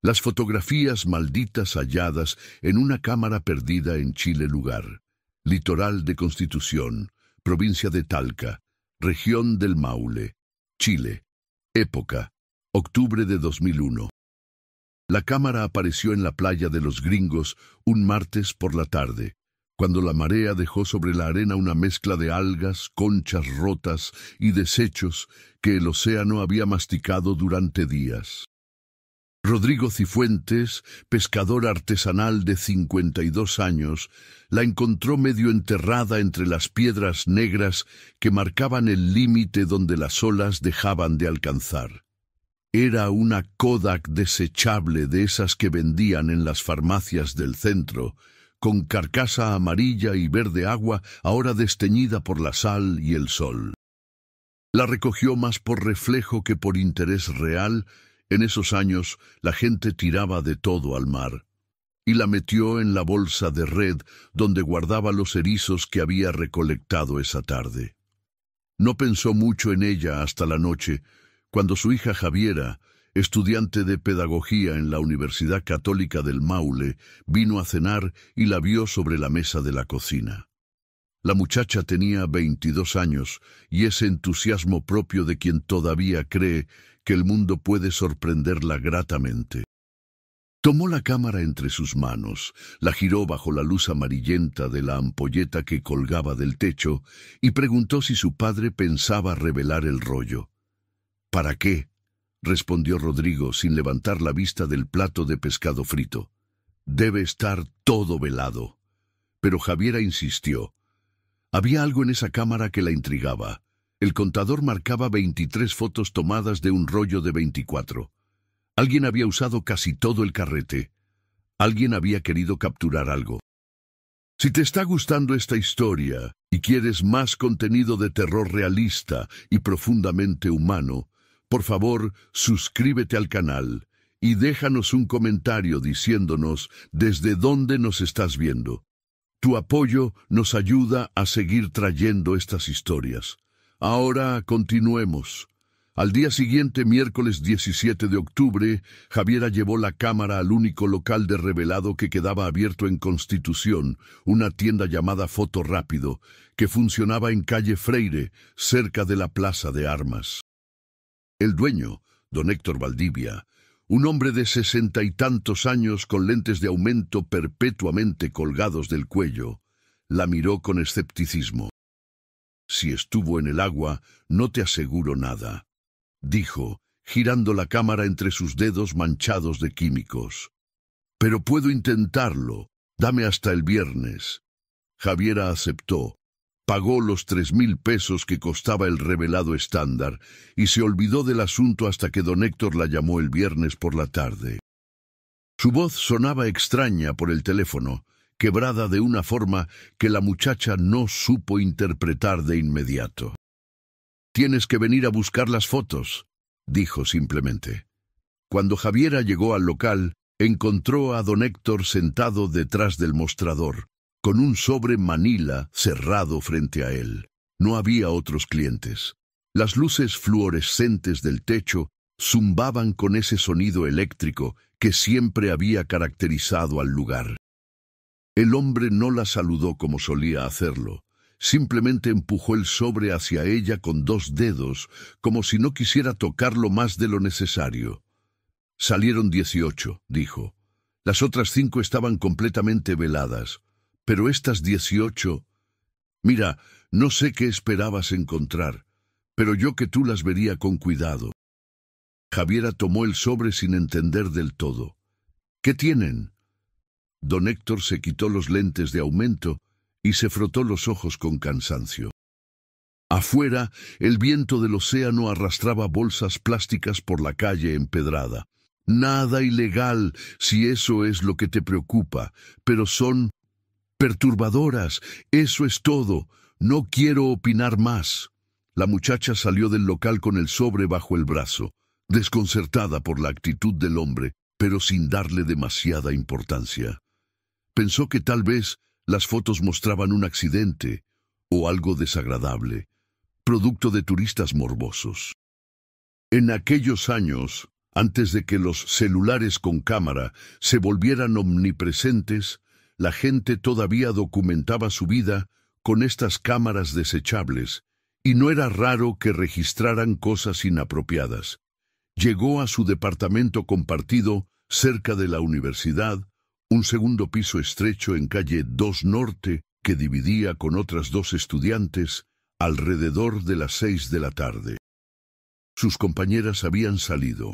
Las fotografías malditas halladas en una cámara perdida en Chile lugar. Litoral de Constitución, provincia de Talca, región del Maule, Chile. Época, octubre de 2001. La cámara apareció en la playa de los Gringos un martes por la tarde, cuando la marea dejó sobre la arena una mezcla de algas, conchas rotas y desechos que el océano había masticado durante días. Rodrigo Cifuentes, pescador artesanal de 52 años, la encontró medio enterrada entre las piedras negras que marcaban el límite donde las olas dejaban de alcanzar. Era una Kodak desechable de esas que vendían en las farmacias del centro, con carcasa amarilla y verde agua ahora desteñida por la sal y el sol. La recogió más por reflejo que por interés real. En esos años la gente tiraba de todo al mar, y la metió en la bolsa de red donde guardaba los erizos que había recolectado esa tarde. No pensó mucho en ella hasta la noche, cuando su hija Javiera, estudiante de pedagogía en la Universidad Católica del Maule, vino a cenar y la vio sobre la mesa de la cocina. La muchacha tenía 22 años y ese entusiasmo propio de quien todavía cree que el mundo puede sorprenderla gratamente. Tomó la cámara entre sus manos, la giró bajo la luz amarillenta de la ampolleta que colgaba del techo y preguntó si su padre pensaba revelar el rollo. «¿Para qué?», respondió Rodrigo sin levantar la vista del plato de pescado frito. «Debe estar todo velado». Pero Javiera insistió. Había algo en esa cámara que la intrigaba. El contador marcaba 23 fotos tomadas de un rollo de 24. Alguien había usado casi todo el carrete. Alguien había querido capturar algo. Si te está gustando esta historia y quieres más contenido de terror realista y profundamente humano, por favor, suscríbete al canal y déjanos un comentario diciéndonos desde dónde nos estás viendo. Tu apoyo nos ayuda a seguir trayendo estas historias. Ahora continuemos. Al día siguiente, miércoles 17 de octubre, Javiera llevó la cámara al único local de revelado que quedaba abierto en Constitución, una tienda llamada Foto Rápido, que funcionaba en calle Freire, cerca de la Plaza de Armas. El dueño, don Héctor Valdivia, un hombre de 60 y tantos años con lentes de aumento perpetuamente colgados del cuello, la miró con escepticismo. «Si estuvo en el agua, no te aseguro nada», dijo, girando la cámara entre sus dedos manchados de químicos. «Pero puedo intentarlo. Dame hasta el viernes». Javiera aceptó. Pagó los 3,000 pesos que costaba el revelado estándar y se olvidó del asunto hasta que don Héctor la llamó el viernes por la tarde. Su voz sonaba extraña por el teléfono, quebrada de una forma que la muchacha no supo interpretar de inmediato. «Tienes que venir a buscar las fotos», dijo simplemente. Cuando Javiera llegó al local, encontró a don Héctor sentado detrás del mostrador, con un sobre manila cerrado frente a él. No había otros clientes. Las luces fluorescentes del techo zumbaban con ese sonido eléctrico que siempre había caracterizado al lugar. El hombre no la saludó como solía hacerlo. Simplemente empujó el sobre hacia ella con 2 dedos, como si no quisiera tocarlo más de lo necesario. «Salieron 18», dijo. «Las otras 5 estaban completamente veladas. Pero estas 18... Mira, no sé qué esperabas encontrar, pero yo que tú las vería con cuidado». Javiera tomó el sobre sin entender del todo. «¿Qué tienen?» Don Héctor se quitó los lentes de aumento y se frotó los ojos con cansancio. Afuera, el viento del océano arrastraba bolsas plásticas por la calle empedrada. Nada ilegal, si eso es lo que te preocupa, pero son perturbadoras, eso es todo. No quiero opinar más». La muchacha salió del local con el sobre bajo el brazo, desconcertada por la actitud del hombre, pero sin darle demasiada importancia. Pensó que tal vez las fotos mostraban un accidente o algo desagradable, producto de turistas morbosos. En aquellos años, Antes de que los celulares con cámara se volvieran omnipresentes, la gente todavía documentaba su vida con estas cámaras desechables, y no era raro que registraran cosas inapropiadas. Llegó a su departamento compartido cerca de la universidad, un segundo piso estrecho en calle 2 Norte que dividía con otras 2 estudiantes alrededor de las 6 de la tarde. Sus compañeras habían salido.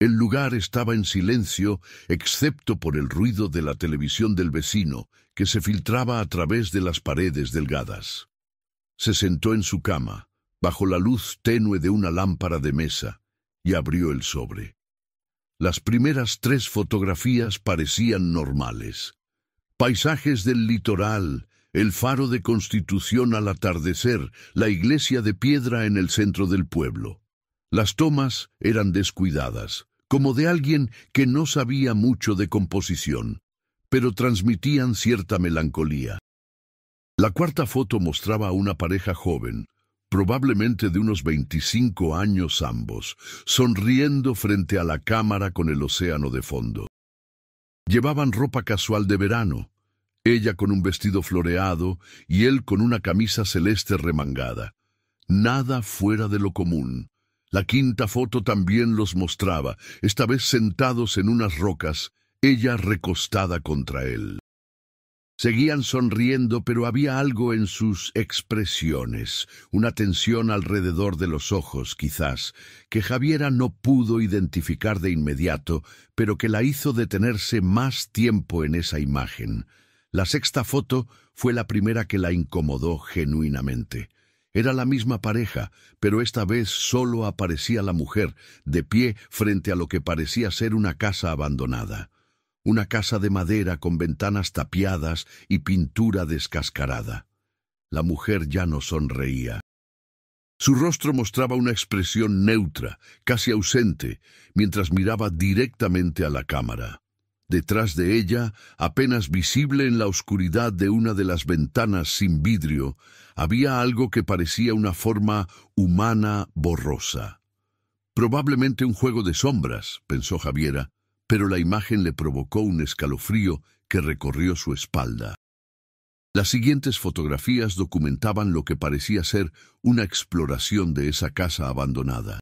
El lugar estaba en silencio, excepto por el ruido de la televisión del vecino, que se filtraba a través de las paredes delgadas. Se sentó en su cama, bajo la luz tenue de una lámpara de mesa, y abrió el sobre. Las primeras 3 fotografías parecían normales. Paisajes del litoral, el faro de Constitución al atardecer, la iglesia de piedra en el centro del pueblo. Las tomas eran descuidadas, como de alguien que no sabía mucho de composición, pero transmitían cierta melancolía. La cuarta foto mostraba a una pareja joven, probablemente de unos 25 años ambos, sonriendo frente a la cámara con el océano de fondo. Llevaban ropa casual de verano, ella con un vestido floreado y él con una camisa celeste remangada. Nada fuera de lo común. La quinta foto también los mostraba, esta vez sentados en unas rocas, ella recostada contra él. Seguían sonriendo, pero había algo en sus expresiones, una tensión alrededor de los ojos, quizás, que Javiera no pudo identificar de inmediato, pero que la hizo detenerse más tiempo en esa imagen. La sexta foto fue la primera que la incomodó genuinamente. Era la misma pareja, pero esta vez solo aparecía la mujer, de pie frente a lo que parecía ser una casa abandonada. Una casa de madera con ventanas tapiadas y pintura descascarada. La mujer ya no sonreía. Su rostro mostraba una expresión neutra, casi ausente, mientras miraba directamente a la cámara. Detrás de ella, apenas visible en la oscuridad de una de las ventanas sin vidrio, había algo que parecía una forma humana borrosa. Probablemente un juego de sombras, pensó Javiera, pero la imagen le provocó un escalofrío que recorrió su espalda. Las siguientes fotografías documentaban lo que parecía ser una exploración de esa casa abandonada.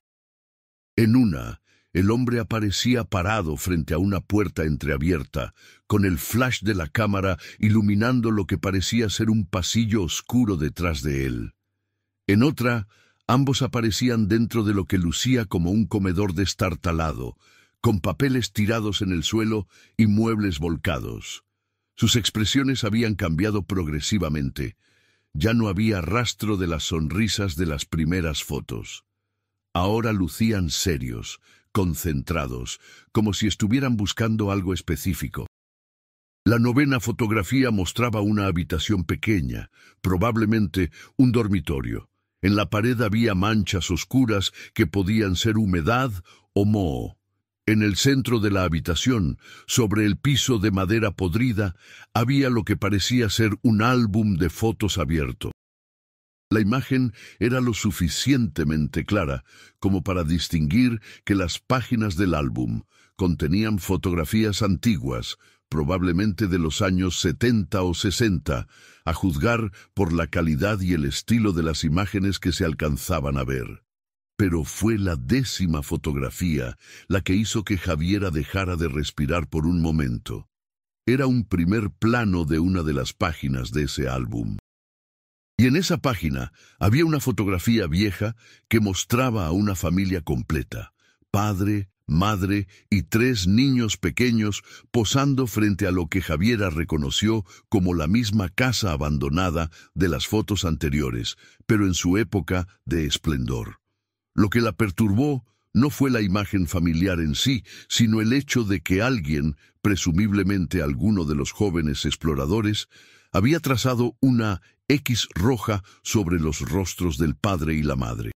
En una, el hombre aparecía parado frente a una puerta entreabierta, con el flash de la cámara iluminando lo que parecía ser un pasillo oscuro detrás de él. En otra, ambos aparecían dentro de lo que lucía como un comedor destartalado, con papeles tirados en el suelo y muebles volcados. Sus expresiones habían cambiado progresivamente. Ya no había rastro de las sonrisas de las primeras fotos. Ahora lucían serios, concentrados, como si estuvieran buscando algo específico. La novena fotografía mostraba una habitación pequeña, probablemente un dormitorio. En la pared había manchas oscuras que podían ser humedad o moho. En el centro de la habitación, sobre el piso de madera podrida, había lo que parecía ser un álbum de fotos abierto. La imagen era lo suficientemente clara como para distinguir que las páginas del álbum contenían fotografías antiguas, probablemente de los años 70 o 60, a juzgar por la calidad y el estilo de las imágenes que se alcanzaban a ver. Pero fue la 10ª fotografía la que hizo que Javiera dejara de respirar por un momento. Era un primer plano de una de las páginas de ese álbum. Y en esa página había una fotografía vieja que mostraba a una familia completa, padre, madre y 3 niños pequeños posando frente a lo que Javiera reconoció como la misma casa abandonada de las fotos anteriores, pero en su época de esplendor. Lo que la perturbó no fue la imagen familiar en sí, sino el hecho de que alguien, presumiblemente alguno de los jóvenes exploradores, había trazado una X roja sobre los rostros del padre y la madre.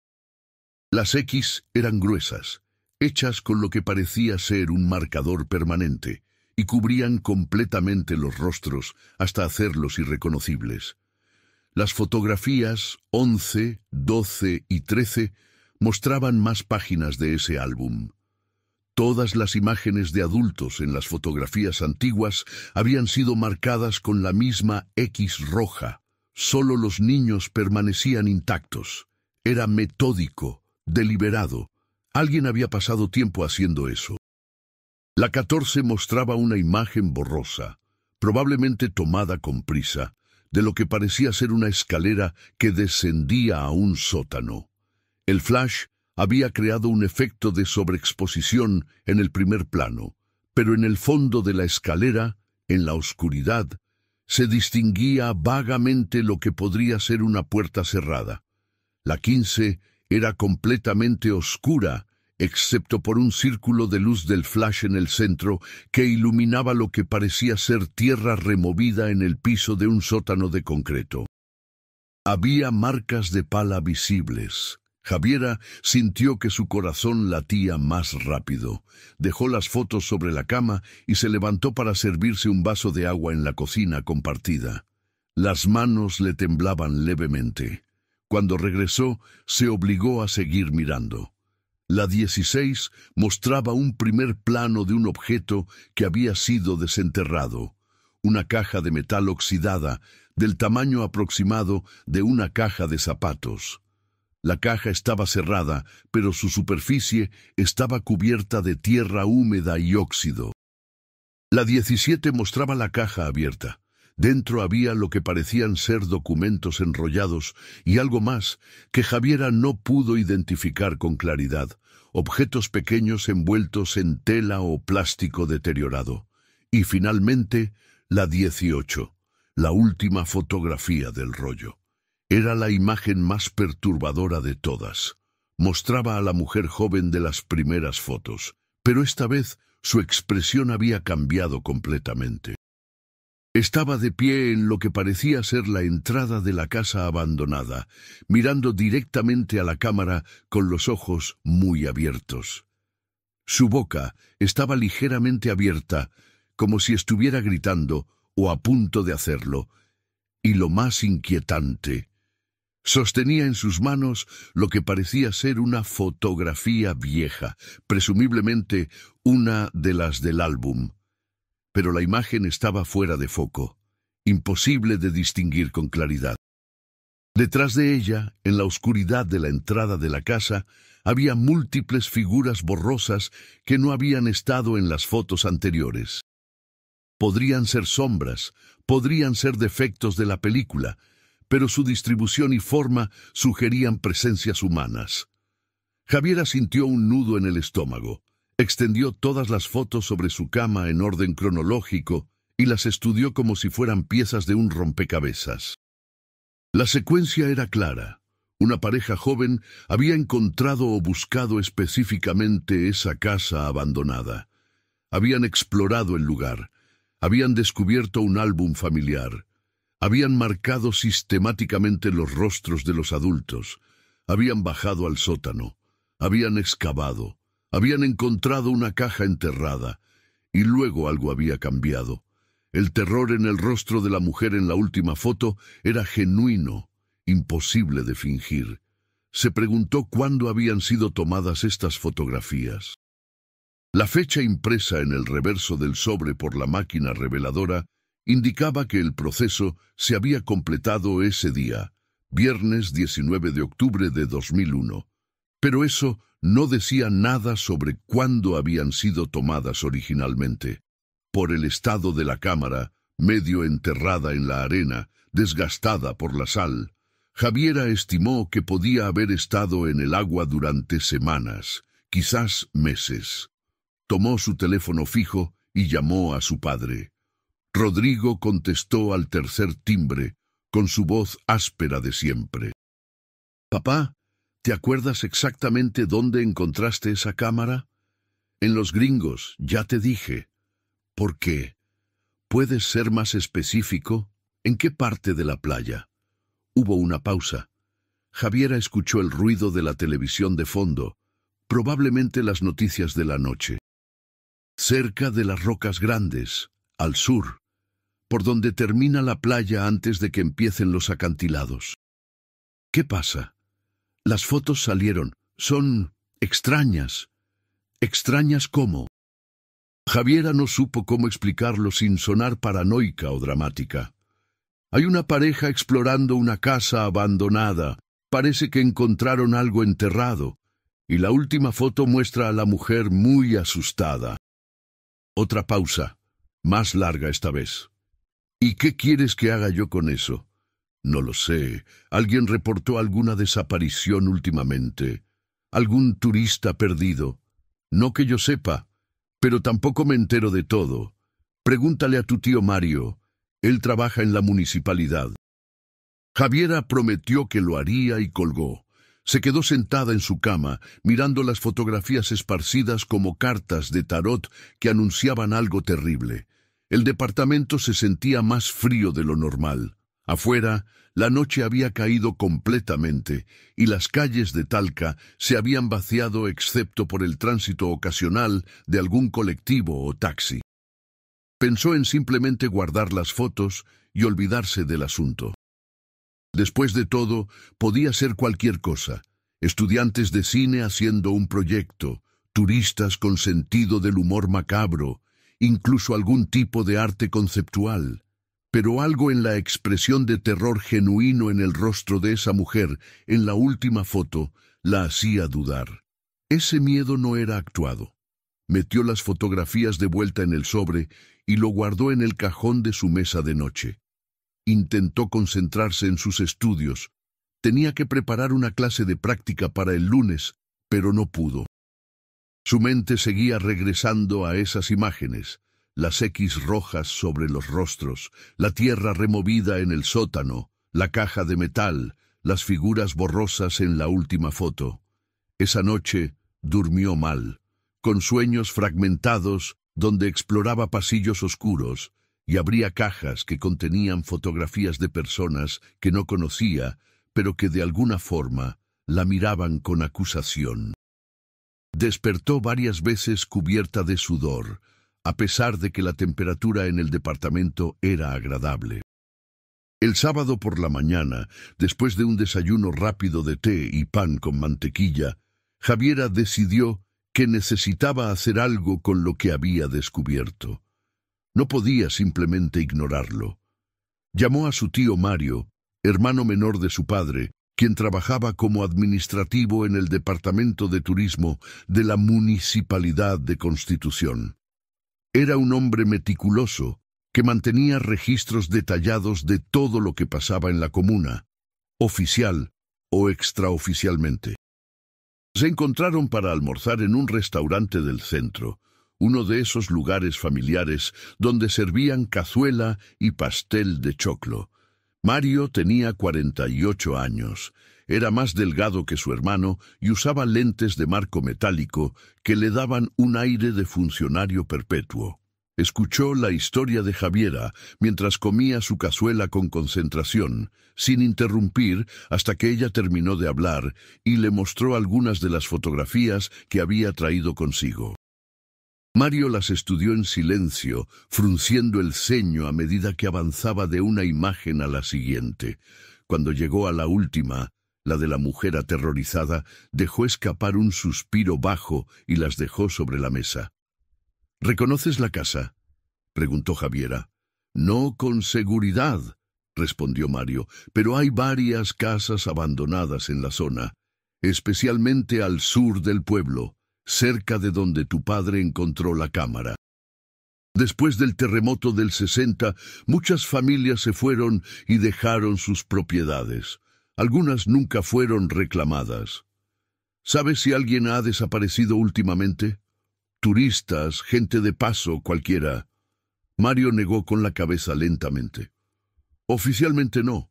Las X eran gruesas, hechas con lo que parecía ser un marcador permanente, y cubrían completamente los rostros hasta hacerlos irreconocibles. Las fotografías 11, 12 y 13 mostraban más páginas de ese álbum. Todas las imágenes de adultos en las fotografías antiguas habían sido marcadas con la misma X roja. Solo los niños permanecían intactos. Era metódico, deliberado. Alguien había pasado tiempo haciendo eso. La 14 mostraba una imagen borrosa, probablemente tomada con prisa, de lo que parecía ser una escalera que descendía a un sótano. El flash había creado un efecto de sobreexposición en el primer plano, pero en el fondo de la escalera, en la oscuridad, se distinguía vagamente lo que podría ser una puerta cerrada. La 15 era completamente oscura, excepto por un círculo de luz del flash en el centro que iluminaba lo que parecía ser tierra removida en el piso de un sótano de concreto. Había marcas de pala visibles. Javiera sintió que su corazón latía más rápido. Dejó las fotos sobre la cama y se levantó para servirse un vaso de agua en la cocina compartida. Las manos le temblaban levemente. Cuando regresó, se obligó a seguir mirando. La 16 mostraba un primer plano de un objeto que había sido desenterrado. Una caja de metal oxidada, del tamaño aproximado de una caja de zapatos. La caja estaba cerrada, pero su superficie estaba cubierta de tierra húmeda y óxido. La 17 mostraba la caja abierta. Dentro había lo que parecían ser documentos enrollados y algo más que Javiera no pudo identificar con claridad, objetos pequeños envueltos en tela o plástico deteriorado. Y finalmente, la 18, la última fotografía del rollo. Era la imagen más perturbadora de todas. Mostraba a la mujer joven de las primeras fotos, pero esta vez su expresión había cambiado completamente. Estaba de pie en lo que parecía ser la entrada de la casa abandonada, mirando directamente a la cámara con los ojos muy abiertos. Su boca estaba ligeramente abierta, como si estuviera gritando o a punto de hacerlo, y lo más inquietante, sostenía en sus manos lo que parecía ser una fotografía vieja, presumiblemente una de las del álbum. Pero la imagen estaba fuera de foco, imposible de distinguir con claridad. Detrás de ella, en la oscuridad de la entrada de la casa, había múltiples figuras borrosas que no habían estado en las fotos anteriores. Podrían ser sombras, podrían ser defectos de la película, pero su distribución y forma sugerían presencias humanas. Javiera sintió un nudo en el estómago. Extendió todas las fotos sobre su cama en orden cronológico y las estudió como si fueran piezas de un rompecabezas. La secuencia era clara. Una pareja joven había encontrado o buscado específicamente esa casa abandonada. Habían explorado el lugar. Habían descubierto un álbum familiar. Habían marcado sistemáticamente los rostros de los adultos. Habían bajado al sótano. Habían excavado. Habían encontrado una caja enterrada. Y luego algo había cambiado. El terror en el rostro de la mujer en la última foto era genuino, imposible de fingir. Se preguntó cuándo habían sido tomadas estas fotografías. La fecha impresa en el reverso del sobre por la máquina reveladora indicaba que el proceso se había completado ese día, viernes 19 de octubre de 2001. Pero eso no decía nada sobre cuándo habían sido tomadas originalmente. Por el estado de la cámara, medio enterrada en la arena, desgastada por la sal, Javiera estimó que podía haber estado en el agua durante semanas, quizás meses. Tomó su teléfono fijo y llamó a su padre. Rodrigo contestó al tercer timbre, con su voz áspera de siempre. «Papá, ¿te acuerdas exactamente dónde encontraste esa cámara?» «En Los Gringos, ya te dije». «¿Por qué? ¿Puedes ser más específico? ¿En qué parte de la playa?» Hubo una pausa. Javiera escuchó el ruido de la televisión de fondo, probablemente las noticias de la noche. «Cerca de las Rocas Grandes, al sur, por donde termina la playa antes de que empiecen los acantilados». «¿Qué pasa?» «Las fotos salieron. Son extrañas. Extrañas cómo. Javiera no supo cómo explicarlo sin sonar paranoica o dramática. Hay una pareja explorando una casa abandonada. Parece que encontraron algo enterrado, y la última foto muestra a la mujer muy asustada. Otra pausa, más larga esta vez. ¿Y qué quieres que haga yo con eso? No lo sé. ¿Alguien reportó alguna desaparición últimamente? ¿Algún turista perdido? No que yo sepa, pero tampoco me entero de todo. Pregúntale a tu tío Mario. Él trabaja en la municipalidad. Javiera prometió que lo haría y colgó. Se quedó sentada en su cama, mirando las fotografías esparcidas como cartas de tarot que anunciaban algo terrible. El departamento se sentía más frío de lo normal. Afuera, la noche había caído completamente y las calles de Talca se habían vaciado excepto por el tránsito ocasional de algún colectivo o taxi. Pensó en simplemente guardar las fotos y olvidarse del asunto. Después de todo, podía ser cualquier cosa. Estudiantes de cine haciendo un proyecto, turistas con sentido del humor macabro, incluso algún tipo de arte conceptual. Pero algo en la expresión de terror genuino en el rostro de esa mujer, en la última foto, la hacía dudar. Ese miedo no era actuado. Metió las fotografías de vuelta en el sobre y lo guardó en el cajón de su mesa de noche. Intentó concentrarse en sus estudios. Tenía que preparar una clase de práctica para el lunes, pero no pudo. Su mente seguía regresando a esas imágenes, las X rojas sobre los rostros, la tierra removida en el sótano, la caja de metal, las figuras borrosas en la última foto. Esa noche durmió mal, con sueños fragmentados donde exploraba pasillos oscuros y abría cajas que contenían fotografías de personas que no conocía, pero que de alguna forma la miraban con acusación. Despertó varias veces cubierta de sudor, a pesar de que la temperatura en el departamento era agradable. El sábado por la mañana, después de un desayuno rápido de té y pan con mantequilla, Javiera decidió que necesitaba hacer algo con lo que había descubierto. No podía simplemente ignorarlo. Llamó a su tío Mario, hermano menor de su padre, quien trabajaba como administrativo en el departamento de turismo de la Municipalidad de Constitución. Era un hombre meticuloso que mantenía registros detallados de todo lo que pasaba en la comuna, oficial o extraoficialmente. Se encontraron para almorzar en un restaurante del centro, uno de esos lugares familiares donde servían cazuela y pastel de choclo. Mario tenía 48 años, era más delgado que su hermano y usaba lentes de marco metálico que le daban un aire de funcionario perpetuo. Escuchó la historia de Javiera mientras comía su cazuela con concentración, sin interrumpir hasta que ella terminó de hablar y le mostró algunas de las fotografías que había traído consigo. Mario las estudió en silencio, frunciendo el ceño a medida que avanzaba de una imagen a la siguiente. Cuando llegó a la última, la de la mujer aterrorizada, dejó escapar un suspiro bajo y las dejó sobre la mesa. ¿Reconoces la casa?, preguntó Javiera. No con seguridad, respondió Mario, pero hay varias casas abandonadas en la zona, especialmente al sur del pueblo, cerca de donde tu padre encontró la cámara. Después del terremoto del 60, muchas familias se fueron y dejaron sus propiedades. Algunas nunca fueron reclamadas. ¿Sabes si alguien ha desaparecido últimamente? Turistas, gente de paso, cualquiera. Mario negó con la cabeza lentamente. Oficialmente no.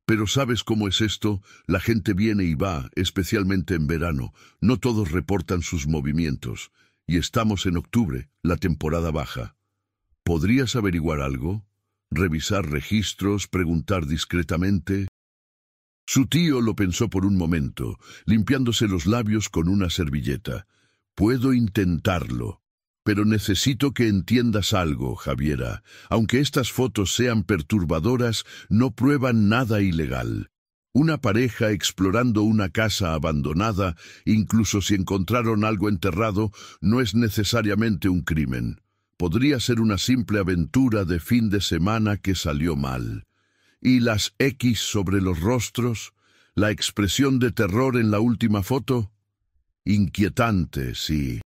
Pero ¿sabes cómo es esto? La gente viene y va, especialmente en verano. No todos reportan sus movimientos. Y estamos en octubre, la temporada baja. ¿Podrías averiguar algo? ¿Revisar registros? ¿Preguntar discretamente? Su tío lo pensó por un momento, limpiándose los labios con una servilleta. Puedo intentarlo, pero necesito que entiendas algo, Javiera. Aunque estas fotos sean perturbadoras, no prueban nada ilegal. Una pareja explorando una casa abandonada, incluso si encontraron algo enterrado, no es necesariamente un crimen. Podría ser una simple aventura de fin de semana que salió mal. Y las X sobre los rostros, la expresión de terror en la última foto, inquietante, sí,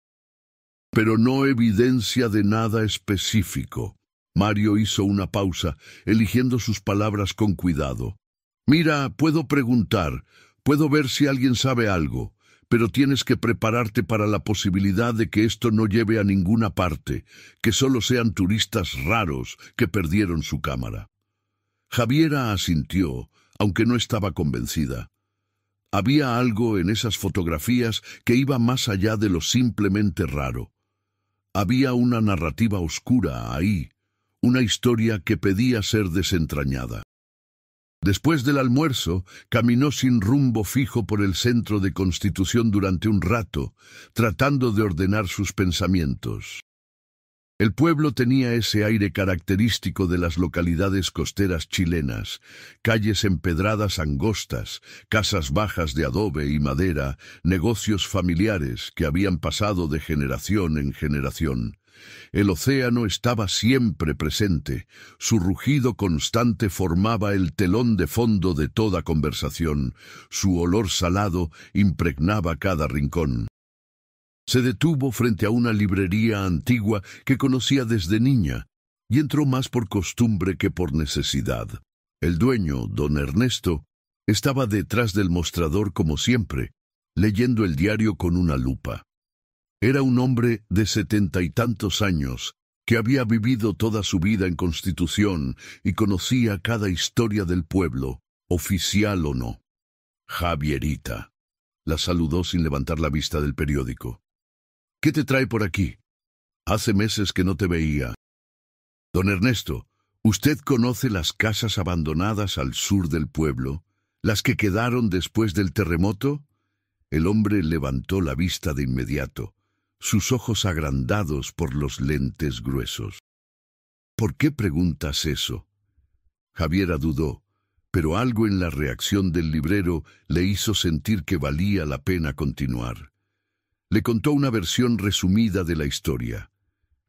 pero no evidencia de nada específico. Mario hizo una pausa, eligiendo sus palabras con cuidado. Mira, puedo preguntar, puedo ver si alguien sabe algo, pero tienes que prepararte para la posibilidad de que esto no lleve a ninguna parte, que solo sean turistas raros que perdieron su cámara. Javiera asintió, aunque no estaba convencida. Había algo en esas fotografías que iba más allá de lo simplemente raro. Había una narrativa oscura ahí, una historia que pedía ser desentrañada. Después del almuerzo, caminó sin rumbo fijo por el centro de Constitución durante un rato, tratando de ordenar sus pensamientos. El pueblo tenía ese aire característico de las localidades costeras chilenas, calles empedradas angostas, casas bajas de adobe y madera, negocios familiares que habían pasado de generación en generación. El océano estaba siempre presente, su rugido constante formaba el telón de fondo de toda conversación, su olor salado impregnaba cada rincón. Se detuvo frente a una librería antigua que conocía desde niña, y entró más por costumbre que por necesidad. El dueño, don Ernesto, estaba detrás del mostrador como siempre, leyendo el diario con una lupa. Era un hombre de 70 y tantos años, que había vivido toda su vida en Constitución y conocía cada historia del pueblo, oficial o no. Javierita. La saludó sin levantar la vista del periódico. ¿Qué te trae por aquí? Hace meses que no te veía. Don Ernesto, ¿usted conoce las casas abandonadas al sur del pueblo? ¿Las que quedaron después del terremoto? El hombre levantó la vista de inmediato, sus ojos agrandados por los lentes gruesos. ¿Por qué preguntas eso? Javiera dudó, pero algo en la reacción del librero le hizo sentir que valía la pena continuar. Le contó una versión resumida de la historia.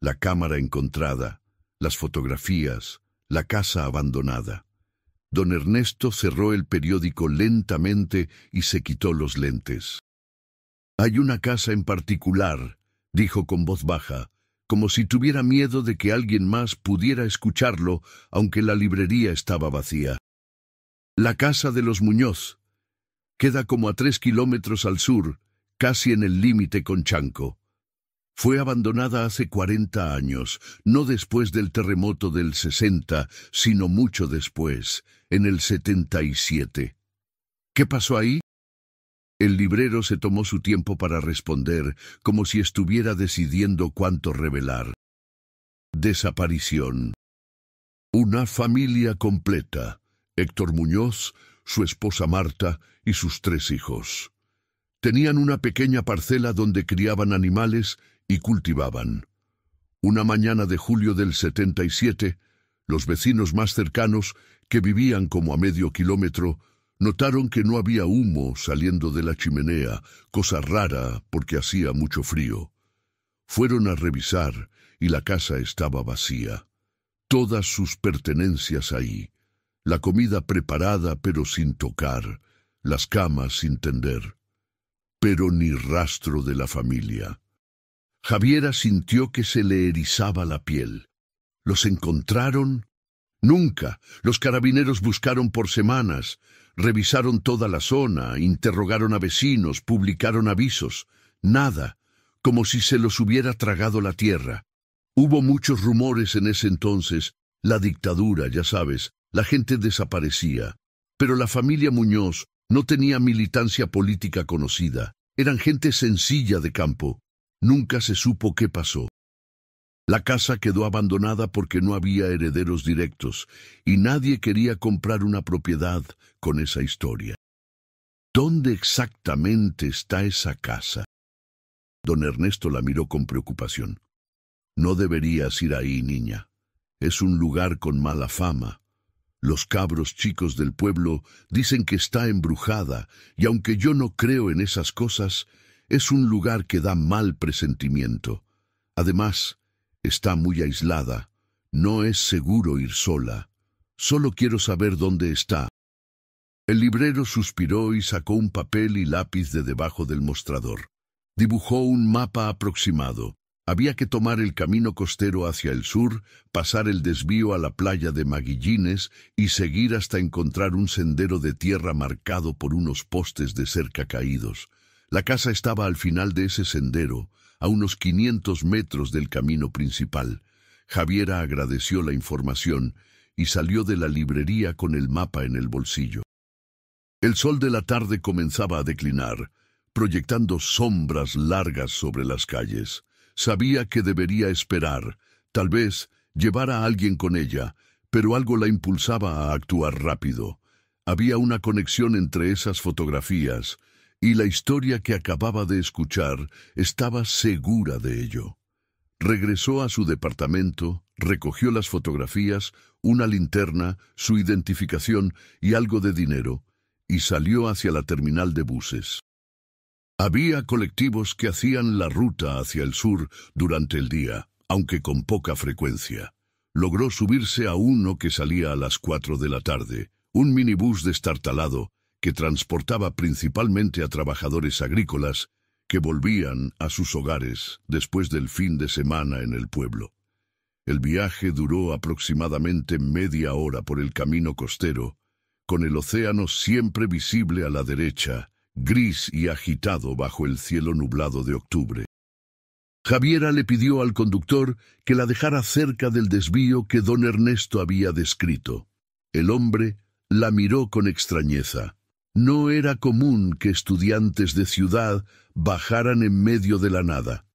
La cámara encontrada, las fotografías, la casa abandonada. Don Ernesto cerró el periódico lentamente y se quitó los lentes. Hay una casa en particular, dijo con voz baja, como si tuviera miedo de que alguien más pudiera escucharlo, aunque la librería estaba vacía. La casa de los Muñoz. Queda como a 3 kilómetros al sur, casi en el límite con Chanco. Fue abandonada hace 40 años, no después del terremoto del 60, sino mucho después, en el 77. ¿Qué pasó ahí? El librero se tomó su tiempo para responder, como si estuviera decidiendo cuánto revelar. Desaparición. Una familia completa. Héctor Muñoz, su esposa Marta y sus 3 hijos. Tenían una pequeña parcela donde criaban animales y cultivaban. Una mañana de julio del 77, los vecinos más cercanos, que vivían como a medio kilómetro, notaron que no había humo saliendo de la chimenea, cosa rara porque hacía mucho frío. Fueron a revisar y la casa estaba vacía. Todas sus pertenencias ahí. La comida preparada pero sin tocar, las camas sin tender. Pero ni rastro de la familia. Javiera sintió que se le erizaba la piel. ¿Los encontraron? Nunca. Los carabineros buscaron por semanas, revisaron toda la zona, interrogaron a vecinos, publicaron avisos. Nada, como si se los hubiera tragado la tierra. Hubo muchos rumores en ese entonces, la dictadura, ya sabes, la gente desaparecía. Pero la familia Muñoz no tenía militancia política conocida. Eran gente sencilla de campo. Nunca se supo qué pasó. La casa quedó abandonada porque no había herederos directos y nadie quería comprar una propiedad con esa historia. ¿Dónde exactamente está esa casa? Don Ernesto la miró con preocupación. No deberías ir ahí, niña. Es un lugar con mala fama. Los cabros chicos del pueblo dicen que está embrujada, y aunque yo no creo en esas cosas, es un lugar que da mal presentimiento. Además, está muy aislada. No es seguro ir sola. Solo quiero saber dónde está. El librero suspiró y sacó un papel y lápiz de debajo del mostrador. Dibujó un mapa aproximado. Había que tomar el camino costero hacia el sur, pasar el desvío a la playa de Maguillines y seguir hasta encontrar un sendero de tierra marcado por unos postes de cerca caídos. La casa estaba al final de ese sendero, a unos 500 metros del camino principal. Javiera agradeció la información y salió de la librería con el mapa en el bolsillo. El sol de la tarde comenzaba a declinar, proyectando sombras largas sobre las calles. Sabía que debería esperar, tal vez llevar a alguien con ella, pero algo la impulsaba a actuar rápido. Había una conexión entre esas fotografías, y la historia que acababa de escuchar estaba segura de ello. Regresó a su departamento, recogió las fotografías, una linterna, su identificación y algo de dinero, y salió hacia la terminal de buses. Había colectivos que hacían la ruta hacia el sur durante el día, aunque con poca frecuencia. Logró subirse a uno que salía a las 4 de la tarde, un minibús destartalado que transportaba principalmente a trabajadores agrícolas que volvían a sus hogares después del fin de semana en el pueblo. El viaje duró aproximadamente media hora por el camino costero, con el océano siempre visible a la derecha, gris y agitado bajo el cielo nublado de octubre. Javiera le pidió al conductor que la dejara cerca del desvío que don Ernesto había descrito. El hombre la miró con extrañeza. No era común que estudiantes de ciudad bajaran en medio de la nada.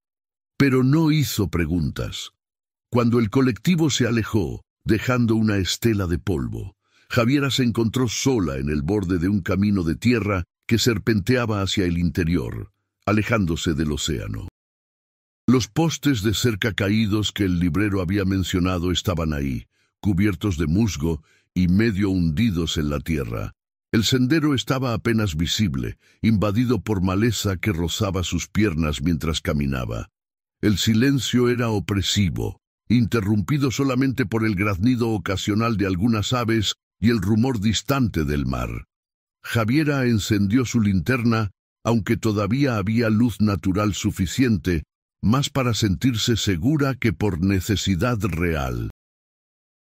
Pero no hizo preguntas. Cuando el colectivo se alejó, dejando una estela de polvo, Javiera se encontró sola en el borde de un camino de tierra que serpenteaba hacia el interior, alejándose del océano. Los postes de cerca caídos que el librero había mencionado estaban ahí, cubiertos de musgo y medio hundidos en la tierra. El sendero estaba apenas visible, invadido por maleza que rozaba sus piernas mientras caminaba. El silencio era opresivo, interrumpido solamente por el graznido ocasional de algunas aves y el rumor distante del mar. Javiera encendió su linterna, aunque todavía había luz natural suficiente, más para sentirse segura que por necesidad real.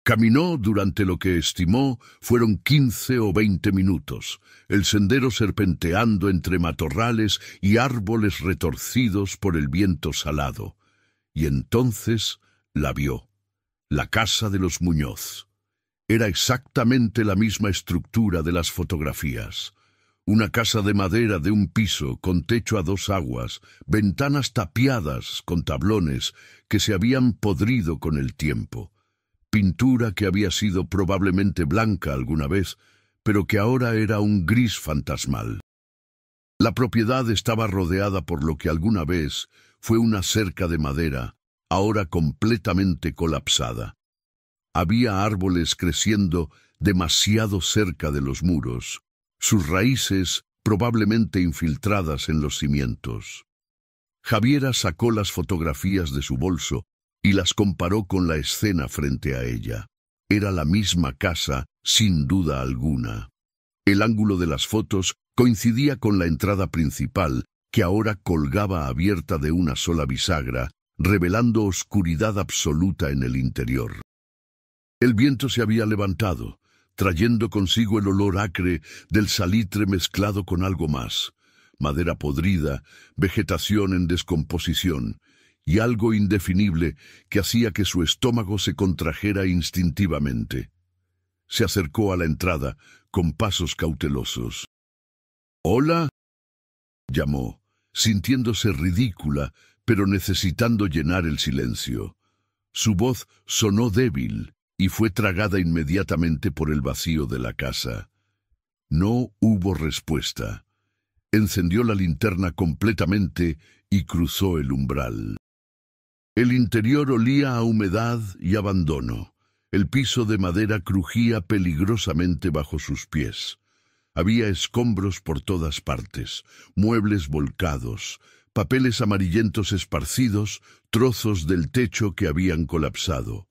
Caminó durante lo que estimó fueron 15 o 20 minutos, el sendero serpenteando entre matorrales y árboles retorcidos por el viento salado. Y entonces la vio, la casa de los Muñoz. Era exactamente la misma estructura de las fotografías. Una casa de madera de un piso con techo a 2 aguas, ventanas tapiadas con tablones que se habían podrido con el tiempo. Pintura que había sido probablemente blanca alguna vez, pero que ahora era un gris fantasmal. La propiedad estaba rodeada por lo que alguna vez fue una cerca de madera, ahora completamente colapsada. Había árboles creciendo demasiado cerca de los muros, sus raíces probablemente infiltradas en los cimientos. Javiera sacó las fotografías de su bolso y las comparó con la escena frente a ella. Era la misma casa, sin duda alguna. El ángulo de las fotos coincidía con la entrada principal, que ahora colgaba abierta de una sola bisagra, revelando oscuridad absoluta en el interior. El viento se había levantado, trayendo consigo el olor acre del salitre mezclado con algo más, madera podrida, vegetación en descomposición, y algo indefinible que hacía que su estómago se contrajera instintivamente. Se acercó a la entrada con pasos cautelosos. «¿Hola?», llamó, sintiéndose ridícula, pero necesitando llenar el silencio. Su voz sonó débil y fue tragada inmediatamente por el vacío de la casa. No hubo respuesta. Encendió la linterna completamente y cruzó el umbral. El interior olía a humedad y abandono. El piso de madera crujía peligrosamente bajo sus pies. Había escombros por todas partes, muebles volcados, papeles amarillentos esparcidos, trozos del techo que habían colapsado.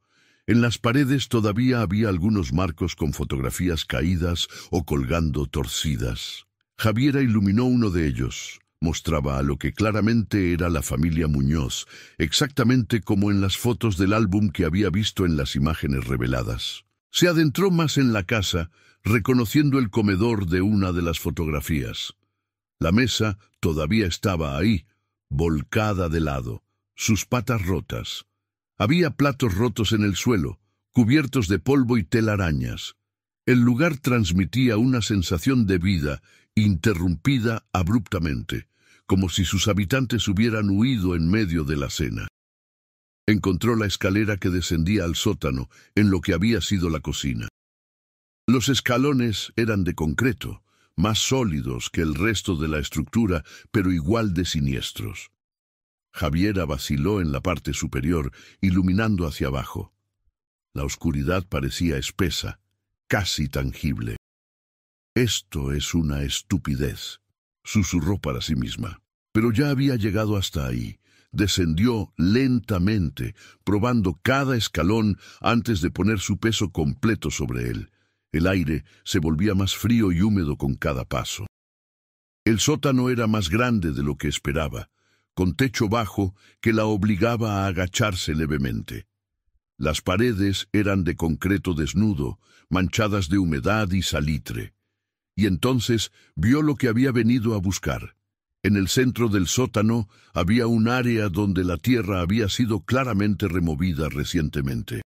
En las paredes todavía había algunos marcos con fotografías caídas o colgando torcidas. Javiera iluminó uno de ellos. Mostraba a lo que claramente era la familia Muñoz, exactamente como en las fotos del álbum que había visto en las imágenes reveladas. Se adentró más en la casa, reconociendo el comedor de una de las fotografías. La mesa todavía estaba ahí, volcada de lado, sus patas rotas. Había platos rotos en el suelo, cubiertos de polvo y telarañas. El lugar transmitía una sensación de vida, interrumpida abruptamente, como si sus habitantes hubieran huido en medio de la cena. Encontró la escalera que descendía al sótano, en lo que había sido la cocina. Los escalones eran de concreto, más sólidos que el resto de la estructura, pero igual de siniestros. Javiera vaciló en la parte superior, iluminando hacia abajo. La oscuridad parecía espesa, casi tangible. «Esto es una estupidez», susurró para sí misma. Pero ya había llegado hasta ahí. Descendió lentamente, probando cada escalón antes de poner su peso completo sobre él. El aire se volvía más frío y húmedo con cada paso. El sótano era más grande de lo que esperaba, con techo bajo que la obligaba a agacharse levemente. Las paredes eran de concreto desnudo, manchadas de humedad y salitre. Y entonces vio lo que había venido a buscar. En el centro del sótano había un área donde la tierra había sido claramente removida recientemente.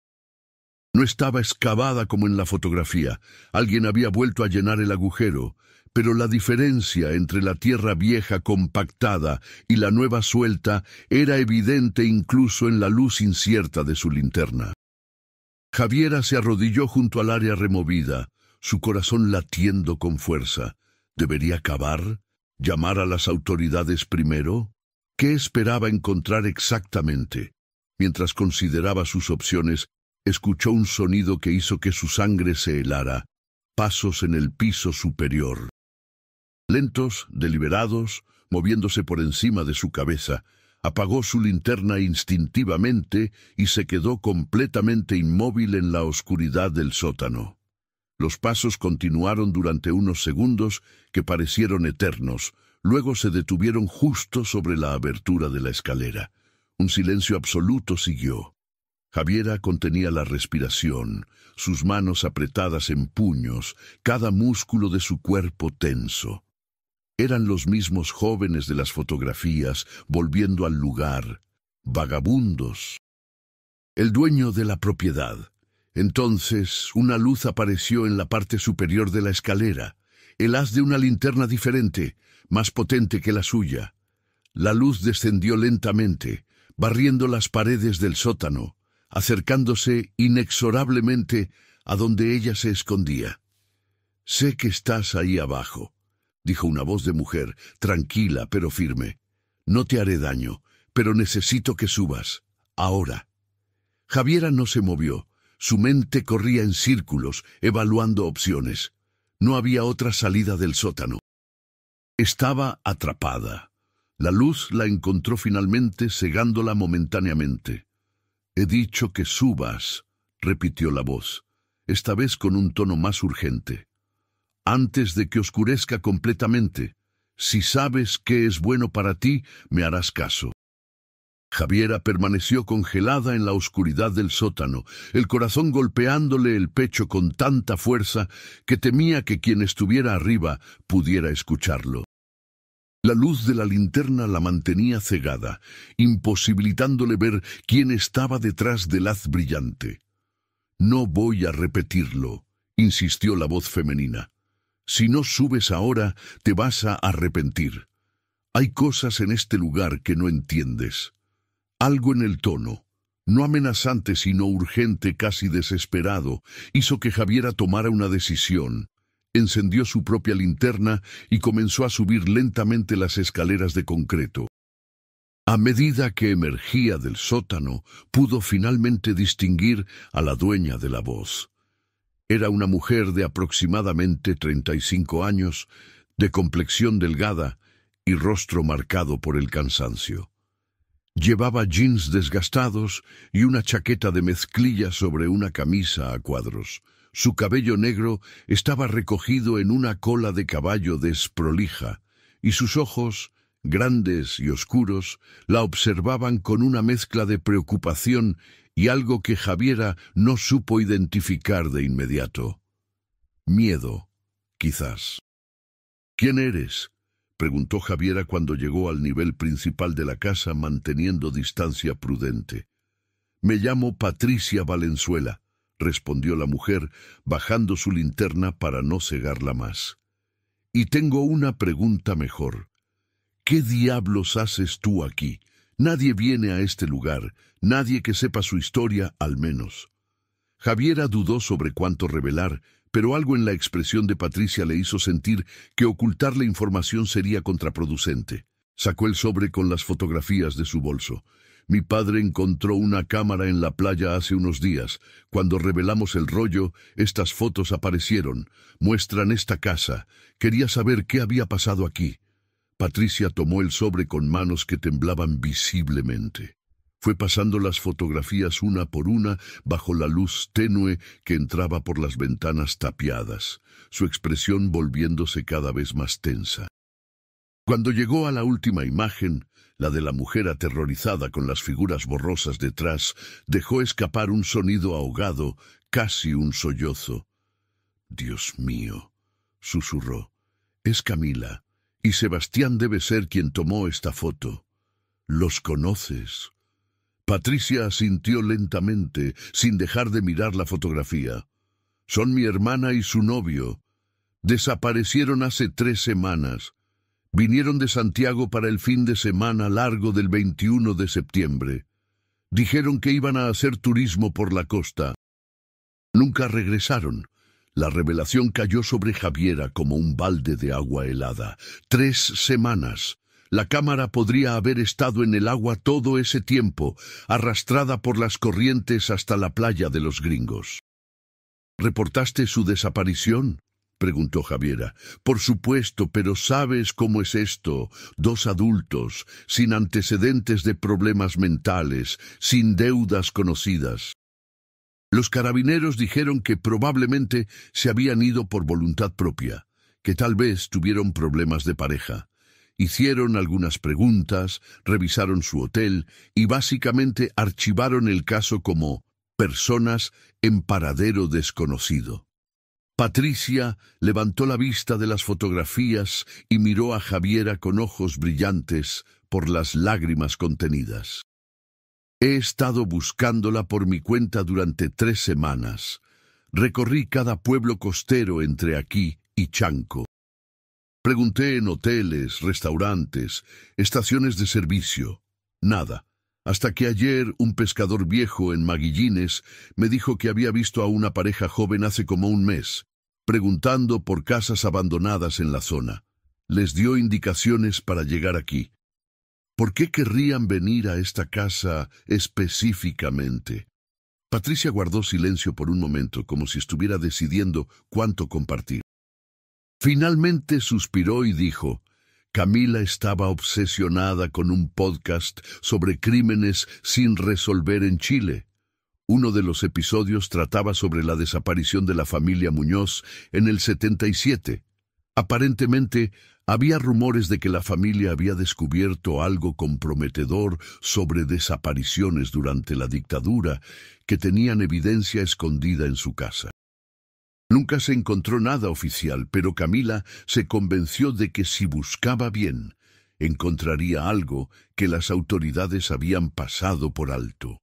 No estaba excavada como en la fotografía. Alguien había vuelto a llenar el agujero, pero la diferencia entre la tierra vieja compactada y la nueva suelta era evidente incluso en la luz incierta de su linterna. Javiera se arrodilló junto al área removida, su corazón latiendo con fuerza. ¿Debería cavar? ¿Llamar a las autoridades primero? ¿Qué esperaba encontrar exactamente? Mientras consideraba sus opciones, escuchó un sonido que hizo que su sangre se helara. Pasos en el piso superior. Lentos, deliberados, moviéndose por encima de su cabeza, apagó su linterna instintivamente y se quedó completamente inmóvil en la oscuridad del sótano. Los pasos continuaron durante unos segundos que parecieron eternos, luego se detuvieron justo sobre la abertura de la escalera. Un silencio absoluto siguió. Javiera contenía la respiración, sus manos apretadas en puños, cada músculo de su cuerpo tenso. Eran los mismos jóvenes de las fotografías, volviendo al lugar, vagabundos. El dueño de la propiedad. Entonces, una luz apareció en la parte superior de la escalera, el haz de una linterna diferente, más potente que la suya. La luz descendió lentamente, barriendo las paredes del sótano, acercándose inexorablemente a donde ella se escondía. «Sé que estás ahí abajo», dijo una voz de mujer, tranquila pero firme. «No te haré daño, pero necesito que subas. Ahora». Javiera no se movió. Su mente corría en círculos, evaluando opciones. No había otra salida del sótano. Estaba atrapada. La luz la encontró finalmente, cegándola momentáneamente. «He dicho que subas», repitió la voz, esta vez con un tono más urgente. «Antes de que oscurezca completamente. Si sabes qué es bueno para ti, me harás caso». Javiera permaneció congelada en la oscuridad del sótano, el corazón golpeándole el pecho con tanta fuerza que temía que quien estuviera arriba pudiera escucharlo. La luz de la linterna la mantenía cegada, imposibilitándole ver quién estaba detrás del haz brillante. «No voy a repetirlo», insistió la voz femenina. «Si no subes ahora, te vas a arrepentir. Hay cosas en este lugar que no entiendes». Algo en el tono, no amenazante sino urgente, casi desesperado, hizo que Javiera tomara una decisión. Encendió su propia linterna y comenzó a subir lentamente las escaleras de concreto. A medida que emergía del sótano, pudo finalmente distinguir a la dueña de la voz. Era una mujer de aproximadamente 35 años, de complexión delgada y rostro marcado por el cansancio. Llevaba jeans desgastados y una chaqueta de mezclilla sobre una camisa a cuadros. Su cabello negro estaba recogido en una cola de caballo desprolija, y sus ojos, grandes y oscuros, la observaban con una mezcla de preocupación y algo que Javiera no supo identificar de inmediato. Miedo, quizás. «¿Quién eres?», preguntó Javiera cuando llegó al nivel principal de la casa manteniendo distancia prudente. «Me llamo Patricia Valenzuela», respondió la mujer, bajando su linterna para no cegarla más. «Y tengo una pregunta mejor. ¿Qué diablos haces tú aquí? Nadie viene a este lugar, nadie que sepa su historia, al menos». Javiera dudó sobre cuánto revelar, pero algo en la expresión de Patricia le hizo sentir que ocultar la información sería contraproducente. Sacó el sobre con las fotografías de su bolso. «Mi padre encontró una cámara en la playa hace unos días. Cuando revelamos el rollo, estas fotos aparecieron. Muestran esta casa. Quería saber qué había pasado aquí». Patricia tomó el sobre con manos que temblaban visiblemente. Fue pasando las fotografías una por una bajo la luz tenue que entraba por las ventanas tapiadas, su expresión volviéndose cada vez más tensa. Cuando llegó a la última imagen, la de la mujer aterrorizada con las figuras borrosas detrás, dejó escapar un sonido ahogado, casi un sollozo. «Dios mío», susurró, «es Camila, y Sebastián debe ser quien tomó esta foto. ¿Los conoces?» Patricia asintió lentamente, sin dejar de mirar la fotografía. «Son mi hermana y su novio. Desaparecieron hace 3 semanas. Vinieron de Santiago para el fin de semana largo del 21 de septiembre. Dijeron que iban a hacer turismo por la costa. Nunca regresaron». La revelación cayó sobre Javiera como un balde de agua helada. 3 semanas. La cámara podría haber estado en el agua todo ese tiempo, arrastrada por las corrientes hasta la playa de los Gringos. «¿Reportaste su desaparición?», preguntó Javiera. «Por supuesto, pero ¿sabes cómo es esto? 2 adultos, sin antecedentes de problemas mentales, sin deudas conocidas. Los carabineros dijeron que probablemente se habían ido por voluntad propia, que tal vez tuvieron problemas de pareja. Hicieron algunas preguntas, revisaron su hotel y básicamente archivaron el caso como personas en paradero desconocido». Patricia levantó la vista de las fotografías y miró a Javiera con ojos brillantes por las lágrimas contenidas. «He estado buscándola por mi cuenta durante 3 semanas. Recorrí cada pueblo costero entre aquí y Chanco. Pregunté en hoteles, restaurantes, estaciones de servicio. Nada. Hasta que ayer un pescador viejo en Maguillines me dijo que había visto a una pareja joven hace como un mes, preguntando por casas abandonadas en la zona. Les dio indicaciones para llegar aquí. ¿Por qué querrían venir a esta casa específicamente?» Patricia guardó silencio por un momento, como si estuviera decidiendo cuánto compartir. Finalmente suspiró y dijo: «Camila estaba obsesionada con un podcast sobre crímenes sin resolver en Chile. Uno de los episodios trataba sobre la desaparición de la familia Muñoz en el 77. Aparentemente, había rumores de que la familia había descubierto algo comprometedor sobre desapariciones durante la dictadura, que tenían evidencia escondida en su casa. Nunca se encontró nada oficial, pero Camila se convenció de que si buscaba bien, encontraría algo que las autoridades habían pasado por alto».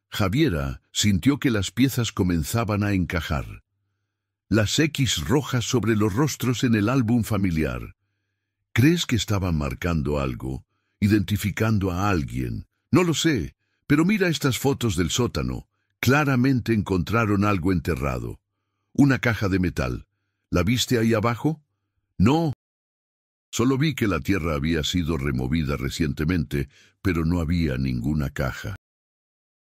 Javiera sintió que las piezas comenzaban a encajar. Las X rojas sobre los rostros en el álbum familiar. ¿Crees que estaban marcando algo? ¿Identificando a alguien? No lo sé, pero mira estas fotos del sótano. Claramente encontraron algo enterrado. Una caja de metal. ¿La viste ahí abajo? No. Solo vi que la tierra había sido removida recientemente, pero no había ninguna caja.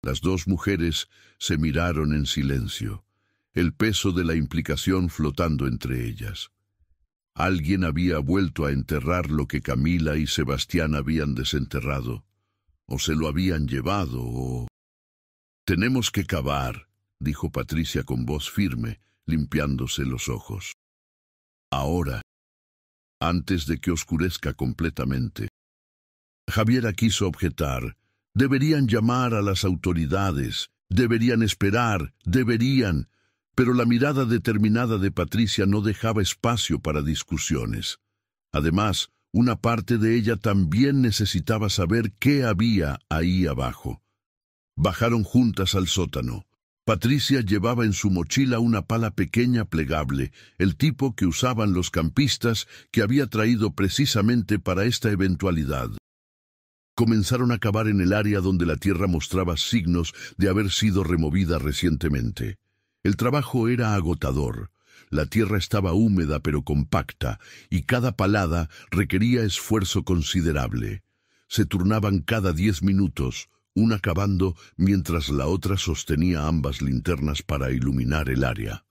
Las dos mujeres se miraron en silencio, el peso de la implicación flotando entre ellas. Alguien había vuelto a enterrar lo que Camila y Sebastián habían desenterrado, o se lo habían llevado, o... «Tenemos que cavar», dijo Patricia con voz firme, limpiándose los ojos. «Ahora, antes de que oscurezca completamente». Javiera quiso objetar. Deberían llamar a las autoridades, deberían esperar, deberían... Pero la mirada determinada de Patricia no dejaba espacio para discusiones. Además, una parte de ella también necesitaba saber qué había ahí abajo. Bajaron juntas al sótano. Patricia llevaba en su mochila una pala pequeña plegable, el tipo que usaban los campistas, que había traído precisamente para esta eventualidad. Comenzaron a cavar en el área donde la tierra mostraba signos de haber sido removida recientemente. El trabajo era agotador. La tierra estaba húmeda pero compacta, y cada palada requería esfuerzo considerable. Se turnaban cada 10 minutos, una cavando mientras la otra sostenía ambas linternas para iluminar el área.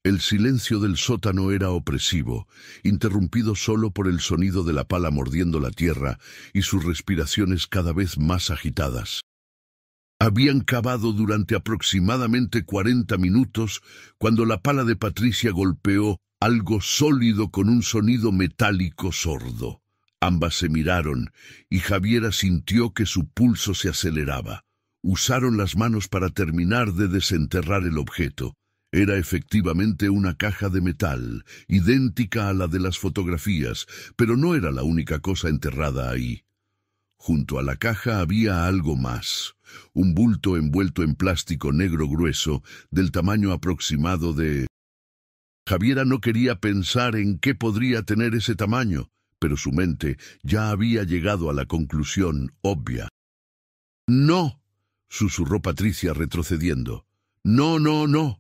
El silencio del sótano era opresivo, interrumpido solo por el sonido de la pala mordiendo la tierra y sus respiraciones cada vez más agitadas. Habían cavado durante aproximadamente 40 minutos cuando la pala de Patricia golpeó algo sólido con un sonido metálico sordo. Ambas se miraron y Javiera sintió que su pulso se aceleraba. Usaron las manos para terminar de desenterrar el objeto. Era efectivamente una caja de metal, idéntica a la de las fotografías, pero no era la única cosa enterrada ahí. Junto a la caja había algo más, un bulto envuelto en plástico negro grueso, del tamaño aproximado de... Javiera no quería pensar en qué podría tener ese tamaño, pero su mente ya había llegado a la conclusión obvia. «¡No!», susurró Patricia retrocediendo. «¡No, no, no!».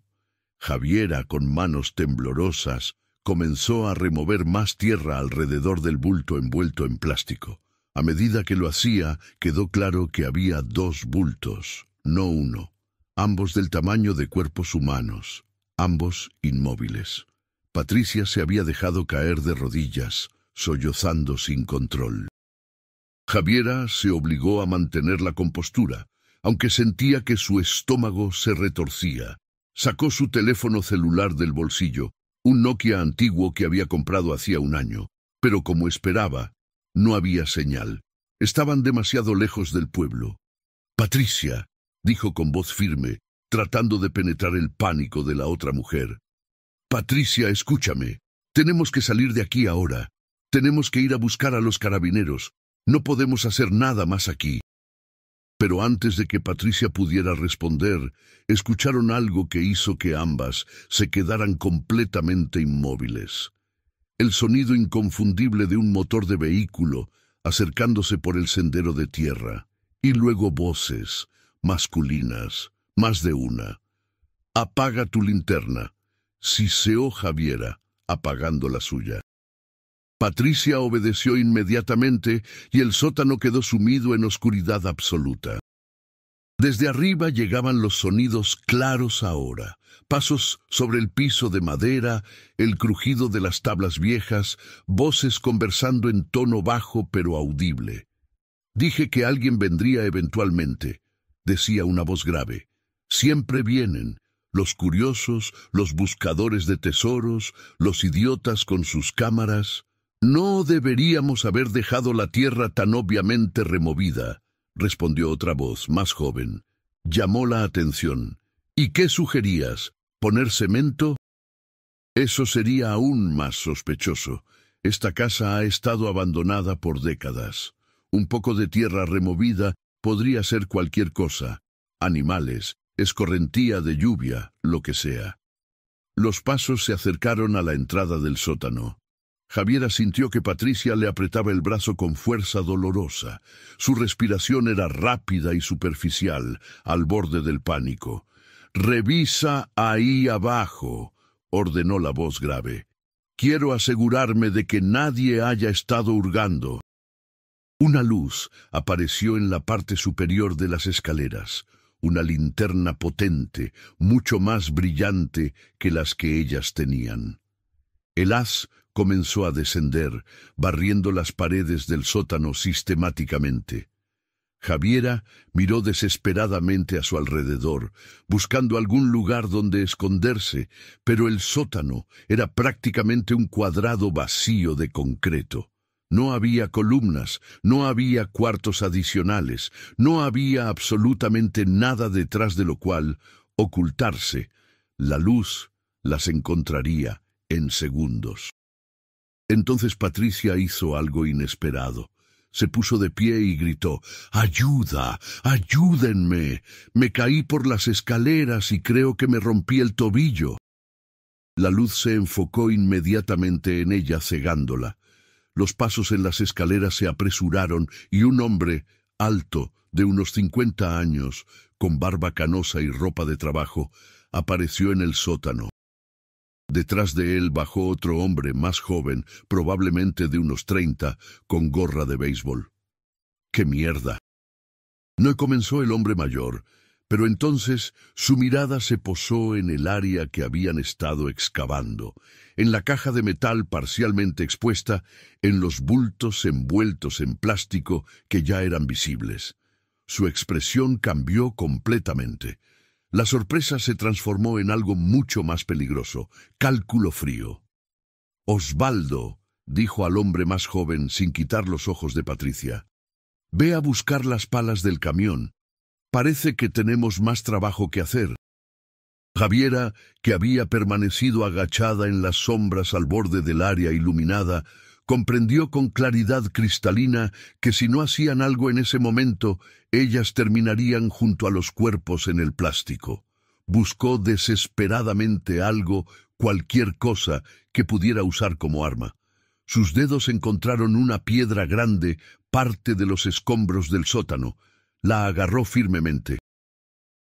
Javiera, con manos temblorosas, comenzó a remover más tierra alrededor del bulto envuelto en plástico. A medida que lo hacía, quedó claro que había 2 bultos, no uno, ambos del tamaño de cuerpos humanos, ambos inmóviles. Patricia se había dejado caer de rodillas, sollozando sin control. Javiera se obligó a mantener la compostura, aunque sentía que su estómago se retorcía. Sacó su teléfono celular del bolsillo, un Nokia antiguo que había comprado hacía un año, pero como esperaba, no había señal. Estaban demasiado lejos del pueblo. «Patricia», dijo con voz firme, tratando de penetrar el pánico de la otra mujer. «Patricia, escúchame. Tenemos que salir de aquí ahora. Tenemos que ir a buscar a los carabineros. No podemos hacer nada más aquí». Pero antes de que Patricia pudiera responder, escucharon algo que hizo que ambas se quedaran completamente inmóviles. El sonido inconfundible de un motor de vehículo acercándose por el sendero de tierra, y luego voces, masculinas, más de una. «Apaga tu linterna», siseó Javiera, apagando la suya. Patricia obedeció inmediatamente y el sótano quedó sumido en oscuridad absoluta. Desde arriba llegaban los sonidos claros ahora, pasos sobre el piso de madera, el crujido de las tablas viejas, voces conversando en tono bajo pero audible. «Dije que alguien vendría eventualmente», decía una voz grave. «Siempre vienen, los curiosos, los buscadores de tesoros, los idiotas con sus cámaras. No deberíamos haber dejado la tierra tan obviamente removida», respondió otra voz, más joven. Llamó la atención. «¿Y qué sugerías? ¿Poner cemento?» «Eso sería aún más sospechoso. Esta casa ha estado abandonada por décadas. Un poco de tierra removida podría ser cualquier cosa. Animales, escorrentía de lluvia, lo que sea». Los pasos se acercaron a la entrada del sótano. Javiera sintió que Patricia le apretaba el brazo con fuerza dolorosa. Su respiración era rápida y superficial, al borde del pánico. «Revisa ahí abajo», ordenó la voz grave. Quiero asegurarme de que nadie haya estado hurgando. Una luz apareció en la parte superior de las escaleras, una linterna potente, mucho más brillante que las que ellas tenían. El haz comenzó a descender, barriendo las paredes del sótano sistemáticamente. Javiera miró desesperadamente a su alrededor, buscando algún lugar donde esconderse, pero el sótano era prácticamente un cuadrado vacío de concreto. No había columnas, no había cuartos adicionales, no había absolutamente nada detrás de lo cual ocultarse. La luz las encontraría en segundos. Entonces Patricia hizo algo inesperado. Se puso de pie y gritó: «¡Ayuda! ¡Ayúdenme! Me caí por las escaleras y creo que me rompí el tobillo». La luz se enfocó inmediatamente en ella, cegándola. Los pasos en las escaleras se apresuraron y un hombre, alto, de unos 50 años, con barba canosa y ropa de trabajo, apareció en el sótano. Detrás de él bajó otro hombre más joven, probablemente de unos 30, con gorra de béisbol. ¡Qué mierda! No comenzó el hombre mayor, pero entonces su mirada se posó en el área que habían estado excavando, en la caja de metal parcialmente expuesta, en los bultos envueltos en plástico que ya eran visibles. Su expresión cambió completamente. La sorpresa se transformó en algo mucho más peligroso: cálculo frío. «Osvaldo», dijo al hombre más joven sin quitar los ojos de Patricia, «ve a buscar las palas del camión. Parece que tenemos más trabajo que hacer». Javiera, que había permanecido agachada en las sombras al borde del área iluminada, comprendió con claridad cristalina que si no hacían algo en ese momento, ellas terminarían junto a los cuerpos en el plástico. Buscó desesperadamente algo, cualquier cosa, que pudiera usar como arma. Sus dedos encontraron una piedra grande, parte de los escombros del sótano. La agarró firmemente.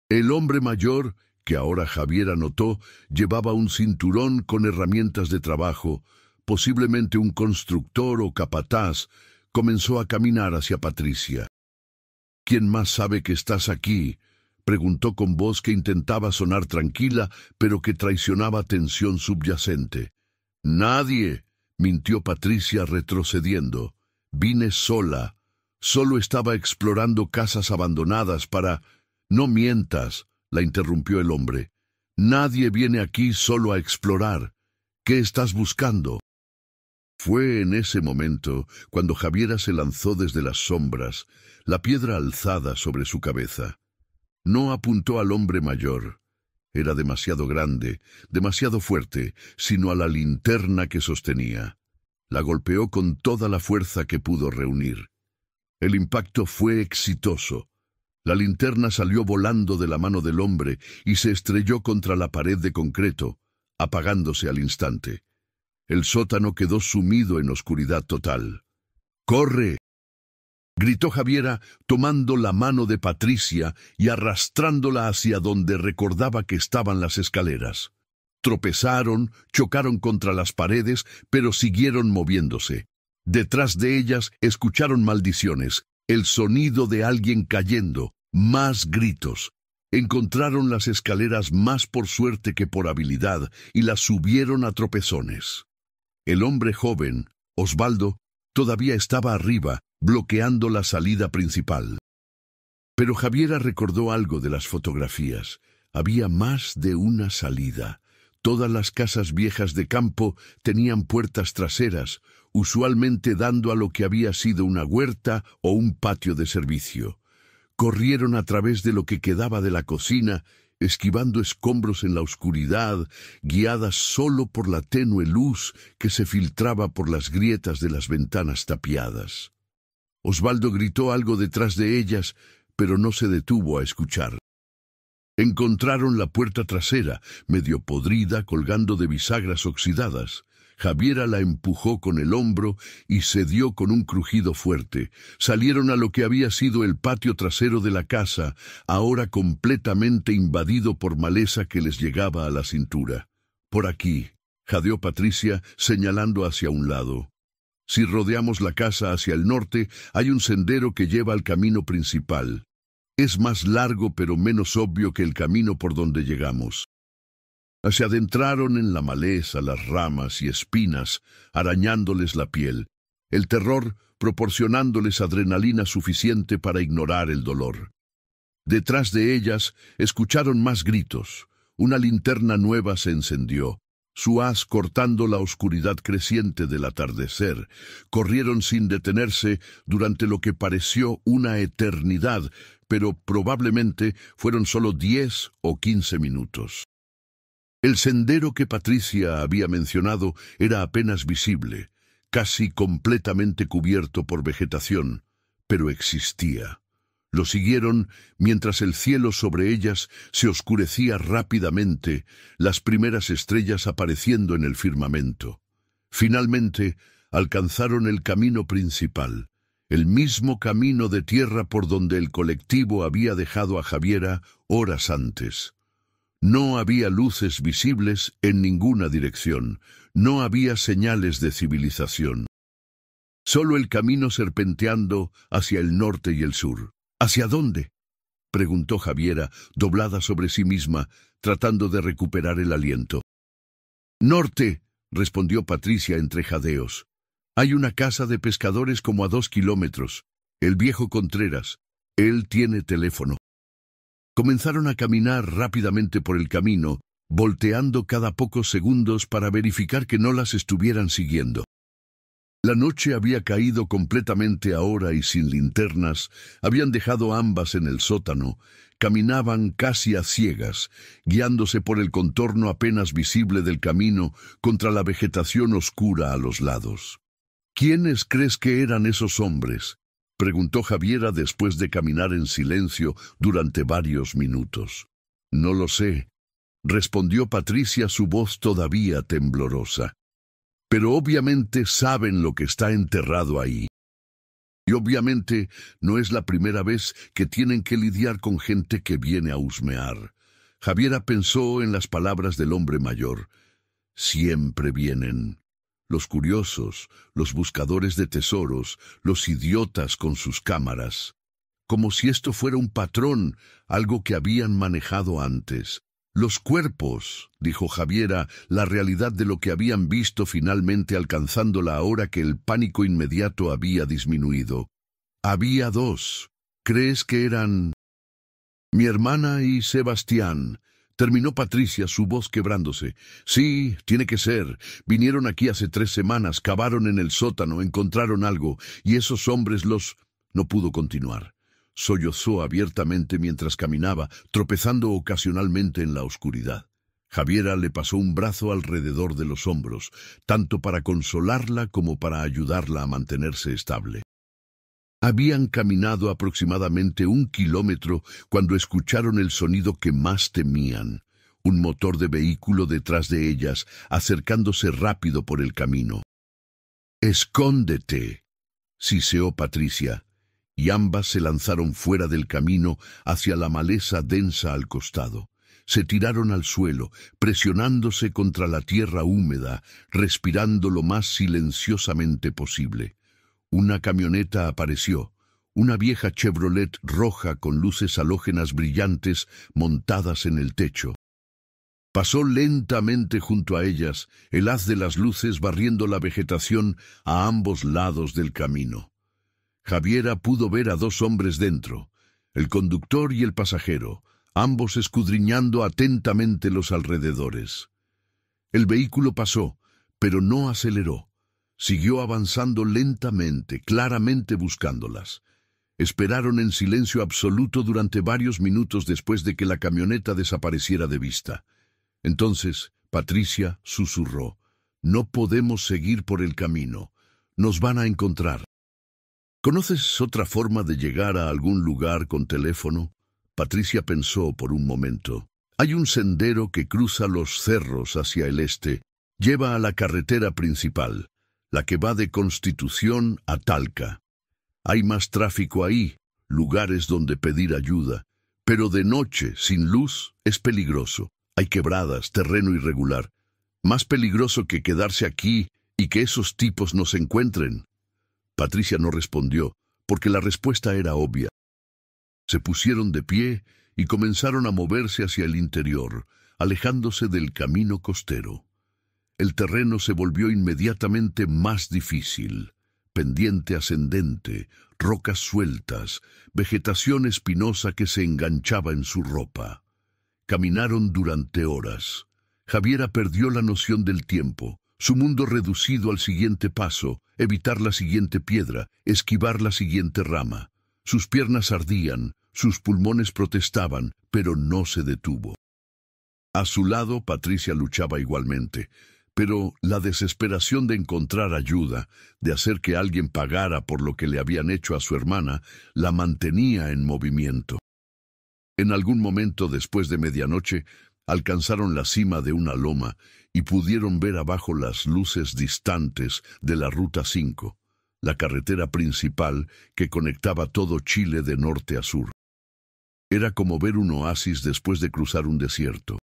El hombre mayor, que ahora Javiera notó, llevaba un cinturón con herramientas de trabajo, posiblemente un constructor o capataz, comenzó a caminar hacia Patricia. «¿Quién más sabe que estás aquí?», preguntó con voz que intentaba sonar tranquila, pero que traicionaba tensión subyacente. «Nadie», mintió Patricia retrocediendo. «Vine sola. Solo estaba explorando casas abandonadas para...». «No mientas», la interrumpió el hombre. «Nadie viene aquí solo a explorar. ¿Qué estás buscando?». Fue en ese momento cuando Javiera se lanzó desde las sombras, la piedra alzada sobre su cabeza. No apuntó al hombre mayor. Era demasiado grande, demasiado fuerte, sino a la linterna que sostenía. La golpeó con toda la fuerza que pudo reunir. El impacto fue exitoso. La linterna salió volando de la mano del hombre y se estrelló contra la pared de concreto, apagándose al instante. El sótano quedó sumido en oscuridad total. «¡Corre!», gritó Javiera, tomando la mano de Patricia y arrastrándola hacia donde recordaba que estaban las escaleras. Tropezaron, chocaron contra las paredes, pero siguieron moviéndose. Detrás de ellas escucharon maldiciones, el sonido de alguien cayendo, más gritos. Encontraron las escaleras más por suerte que por habilidad y las subieron a tropezones. El hombre joven, Osvaldo, todavía estaba arriba, bloqueando la salida principal. Pero Javiera recordó algo de las fotografías. Había más de una salida. Todas las casas viejas de campo tenían puertas traseras, usualmente dando a lo que había sido una huerta o un patio de servicio. Corrieron a través de lo que quedaba de la cocina, esquivando escombros en la oscuridad, guiadas solo por la tenue luz que se filtraba por las grietas de las ventanas tapiadas. Osvaldo gritó algo detrás de ellas, pero no se detuvo a escuchar. Encontraron la puerta trasera, medio podrida, colgando de bisagras oxidadas. Javiera la empujó con el hombro y cedió con un crujido fuerte. Salieron a lo que había sido el patio trasero de la casa, ahora completamente invadido por maleza que les llegaba a la cintura. «Por aquí», jadeó Patricia, señalando hacia un lado. Si rodeamos la casa hacia el norte, hay un sendero que lleva al camino principal. Es más largo pero menos obvio que el camino por donde llegamos. Se adentraron en la maleza, las ramas y espinas, arañándoles la piel, el terror proporcionándoles adrenalina suficiente para ignorar el dolor. Detrás de ellas escucharon más gritos. Una linterna nueva se encendió, su haz cortando la oscuridad creciente del atardecer. Corrieron sin detenerse durante lo que pareció una eternidad, pero probablemente fueron solo 10 o 15 minutos. El sendero que Patricia había mencionado era apenas visible, casi completamente cubierto por vegetación, pero existía. Lo siguieron mientras el cielo sobre ellas se oscurecía rápidamente, las primeras estrellas apareciendo en el firmamento. Finalmente, alcanzaron el camino principal, el mismo camino de tierra por donde el colectivo había dejado a Javiera horas antes. No había luces visibles en ninguna dirección, no había señales de civilización. Solo el camino serpenteando hacia el norte y el sur. ¿Hacia dónde?, preguntó Javiera, doblada sobre sí misma, tratando de recuperar el aliento. «Norte», respondió Patricia entre jadeos. «Hay una casa de pescadores como a 2 kilómetros. El viejo Contreras. Él tiene teléfono». Comenzaron a caminar rápidamente por el camino, volteando cada pocos segundos para verificar que no las estuvieran siguiendo. La noche había caído completamente ahora y sin linternas, habían dejado ambas en el sótano, caminaban casi a ciegas, guiándose por el contorno apenas visible del camino contra la vegetación oscura a los lados. «¿Quiénes crees que eran esos hombres?», preguntó Javiera después de caminar en silencio durante varios minutos. «No lo sé», respondió Patricia, su voz todavía temblorosa. «Pero obviamente saben lo que está enterrado ahí. Y obviamente no es la primera vez que tienen que lidiar con gente que viene a husmear». Javiera pensó en las palabras del hombre mayor. «Siempre vienen. Los curiosos, los buscadores de tesoros, los idiotas con sus cámaras. Como si esto fuera un patrón, algo que habían manejado antes. Los cuerpos», dijo Javiera, la realidad de lo que habían visto finalmente alcanzándola ahora que el pánico inmediato había disminuido. «Había 2. ¿Crees que eran...?» «Mi hermana y Sebastián», terminó Patricia, su voz quebrándose. «Sí, tiene que ser. Vinieron aquí hace 3 semanas, cavaron en el sótano, encontraron algo, y esos hombres los...». No pudo continuar. Sollozó abiertamente mientras caminaba, tropezando ocasionalmente en la oscuridad. Javiera le pasó un brazo alrededor de los hombros, tanto para consolarla como para ayudarla a mantenerse estable. Habían caminado aproximadamente 1 kilómetro cuando escucharon el sonido que más temían, un motor de vehículo detrás de ellas, acercándose rápido por el camino. «¡Escóndete!», siseó Patricia, y ambas se lanzaron fuera del camino hacia la maleza densa al costado. Se tiraron al suelo, presionándose contra la tierra húmeda, respirando lo más silenciosamente posible. Una camioneta apareció, una vieja Chevrolet roja con luces halógenas brillantes montadas en el techo. Pasó lentamente junto a ellas, el haz de las luces barriendo la vegetación a ambos lados del camino. Javiera pudo ver a 2 hombres dentro, el conductor y el pasajero, ambos escudriñando atentamente los alrededores. El vehículo pasó, pero no aceleró. Siguió avanzando lentamente, claramente buscándolas. Esperaron en silencio absoluto durante varios minutos después de que la camioneta desapareciera de vista. Entonces, Patricia susurró: «No podemos seguir por el camino. Nos van a encontrar». «¿Conoces otra forma de llegar a algún lugar con teléfono?», Patricia pensó por un momento. «Hay un sendero que cruza los cerros hacia el este. Lleva a la carretera principal, la que va de Constitución a Talca. Hay más tráfico ahí, lugares donde pedir ayuda, pero de noche, sin luz, es peligroso. Hay quebradas, terreno irregular. Más peligroso que quedarse aquí y que esos tipos nos encuentren. Patricia no respondió, porque la respuesta era obvia. Se pusieron de pie y comenzaron a moverse hacia el interior, alejándose del camino costero. El terreno se volvió inmediatamente más difícil. Pendiente ascendente, rocas sueltas, vegetación espinosa que se enganchaba en su ropa. Caminaron durante horas. Javiera perdió la noción del tiempo, su mundo reducido al siguiente paso, evitar la siguiente piedra, esquivar la siguiente rama. Sus piernas ardían, sus pulmones protestaban, pero no se detuvo. A su lado, Patricia luchaba igualmente, pero la desesperación de encontrar ayuda, de hacer que alguien pagara por lo que le habían hecho a su hermana, la mantenía en movimiento. En algún momento después de medianoche, alcanzaron la cima de una loma y pudieron ver abajo las luces distantes de la Ruta 5, la carretera principal que conectaba todo Chile de norte a sur. Era como ver un oasis después de cruzar un desierto.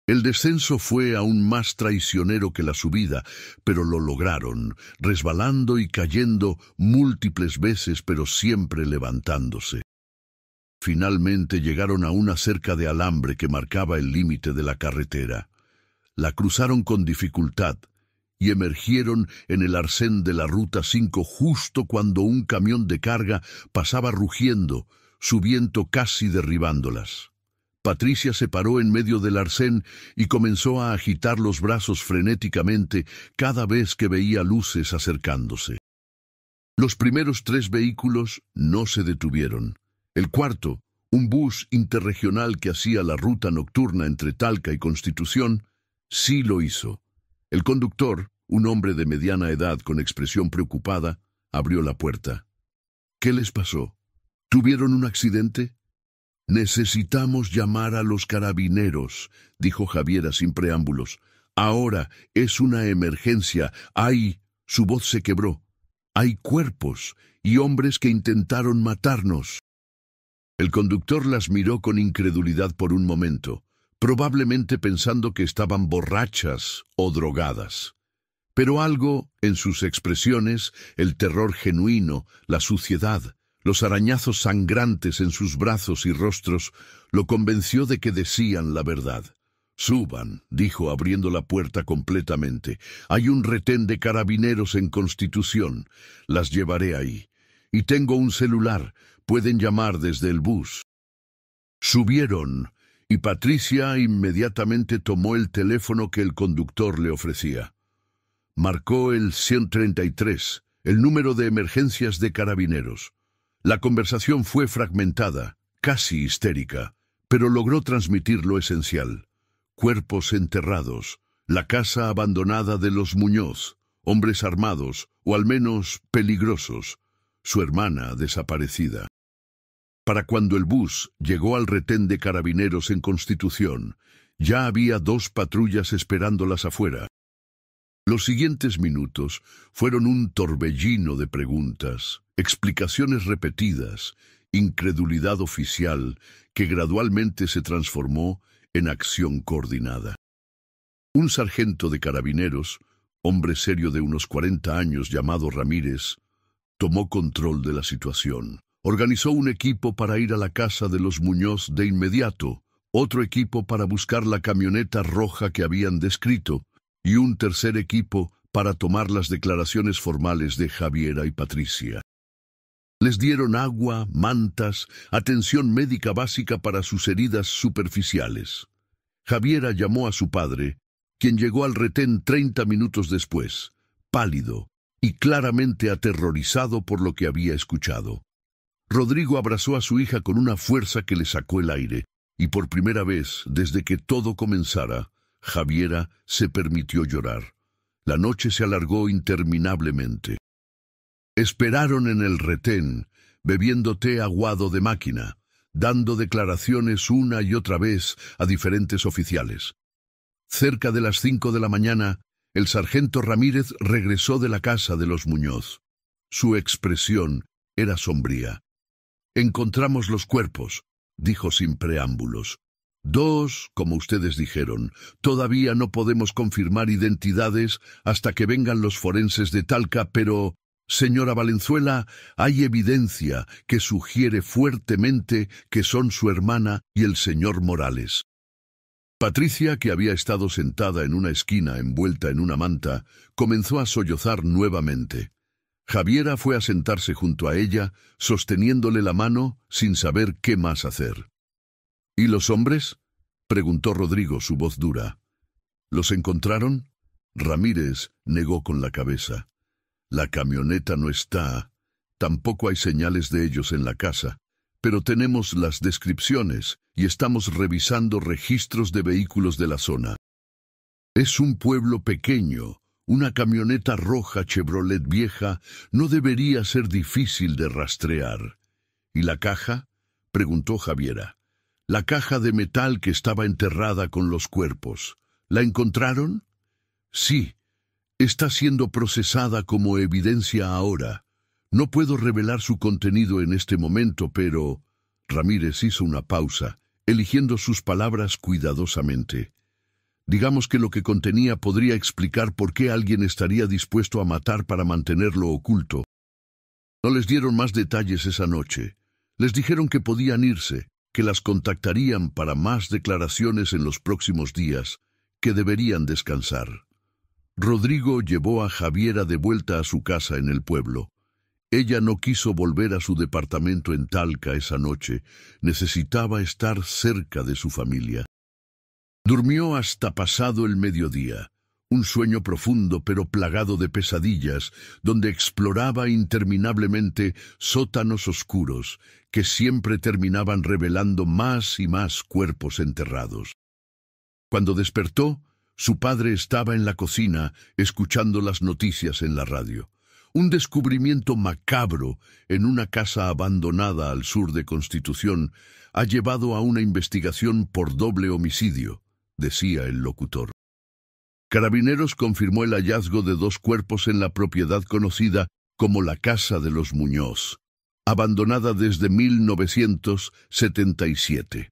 El descenso fue aún más traicionero que la subida, pero lo lograron, resbalando y cayendo múltiples veces, pero siempre levantándose. Finalmente llegaron a una cerca de alambre que marcaba el límite de la carretera. La cruzaron con dificultad y emergieron en el arcén de la Ruta 5 justo cuando un camión de carga pasaba rugiendo, su viento casi derribándolas. Patricia se paró en medio del arcén y comenzó a agitar los brazos frenéticamente cada vez que veía luces acercándose. Los primeros 3 vehículos no se detuvieron. El cuarto, un bus interregional que hacía la ruta nocturna entre Talca y Constitución, sí lo hizo. El conductor, un hombre de mediana edad con expresión preocupada, abrió la puerta. ¿Qué les pasó? ¿Tuvieron un accidente? Necesitamos llamar a los carabineros, dijo Javiera sin preámbulos. Ahora es una emergencia. Su voz se quebró. Hay cuerpos y hombres que intentaron matarnos. El conductor las miró con incredulidad por un momento, probablemente pensando que estaban borrachas o drogadas. Pero algo en sus expresiones, el terror genuino, la suciedad, los arañazos sangrantes en sus brazos y rostros, lo convenció de que decían la verdad. «Suban», dijo abriendo la puerta completamente. «Hay un retén de carabineros en Constitución. Las llevaré ahí. Y tengo un celular. Pueden llamar desde el bus». Subieron, y Patricia inmediatamente tomó el teléfono que el conductor le ofrecía. Marcó el 133, el número de emergencias de carabineros. La conversación fue fragmentada, casi histérica, pero logró transmitir lo esencial. Cuerpos enterrados, la casa abandonada de los Muñoz, hombres armados, o al menos peligrosos, su hermana desaparecida. Para cuando el bus llegó al retén de carabineros en Constitución, ya había 2 patrullas esperándolas afuera. Los siguientes minutos fueron un torbellino de preguntas, explicaciones repetidas, incredulidad oficial que gradualmente se transformó en acción coordinada. Un sargento de carabineros, hombre serio de unos 40 años llamado Ramírez, tomó control de la situación. Organizó un equipo para ir a la casa de los Muñoz de inmediato, otro equipo para buscar la camioneta roja que habían descrito, y un tercer equipo para tomar las declaraciones formales de Javiera y Patricia. Les dieron agua, mantas, atención médica básica para sus heridas superficiales. Javiera llamó a su padre, quien llegó al retén 30 minutos después, pálido y claramente aterrorizado por lo que había escuchado. Rodrigo abrazó a su hija con una fuerza que le sacó el aire, y por primera vez, desde que todo comenzara, Javiera se permitió llorar. La noche se alargó interminablemente. Esperaron en el retén, bebiendo té aguado de máquina, dando declaraciones una y otra vez a diferentes oficiales. Cerca de las 5 de la mañana, el sargento Ramírez regresó de la casa de los Muñoz. Su expresión era sombría. «Encontramos los cuerpos», dijo sin preámbulos. Dos, como ustedes dijeron. Todavía no podemos confirmar identidades hasta que vengan los forenses de Talca, pero, señora Valenzuela, hay evidencia que sugiere fuertemente que son su hermana y el señor Morales. Patricia, que había estado sentada en una esquina envuelta en una manta, comenzó a sollozar nuevamente. Javiera fue a sentarse junto a ella, sosteniéndole la mano sin saber qué más hacer. ¿Y los hombres?, preguntó Rodrigo, su voz dura. ¿Los encontraron? Ramírez negó con la cabeza. La camioneta no está. Tampoco hay señales de ellos en la casa. Pero tenemos las descripciones y estamos revisando registros de vehículos de la zona. Es un pueblo pequeño. Una camioneta roja Chevrolet vieja no debería ser difícil de rastrear. ¿Y la caja?, preguntó Javiera. La caja de metal que estaba enterrada con los cuerpos. ¿La encontraron? Sí. Está siendo procesada como evidencia ahora. No puedo revelar su contenido en este momento, pero... Ramírez hizo una pausa, eligiendo sus palabras cuidadosamente. Digamos que lo que contenía podría explicar por qué alguien estaría dispuesto a matar para mantenerlo oculto. No les dieron más detalles esa noche. Les dijeron que podían irse, que las contactarían para más declaraciones en los próximos días, que deberían descansar. Rodrigo llevó a Javiera de vuelta a su casa en el pueblo. Ella no quiso volver a su departamento en Talca esa noche. Necesitaba estar cerca de su familia. Durmió hasta pasado el mediodía, un sueño profundo pero plagado de pesadillas, donde exploraba interminablemente sótanos oscuros que siempre terminaban revelando más y más cuerpos enterrados. Cuando despertó, su padre estaba en la cocina escuchando las noticias en la radio. Un descubrimiento macabro en una casa abandonada al sur de Constitución ha llevado a una investigación por doble homicidio, decía el locutor. Carabineros confirmó el hallazgo de 2 cuerpos en la propiedad conocida como la Casa de los Muñoz, abandonada desde 1977.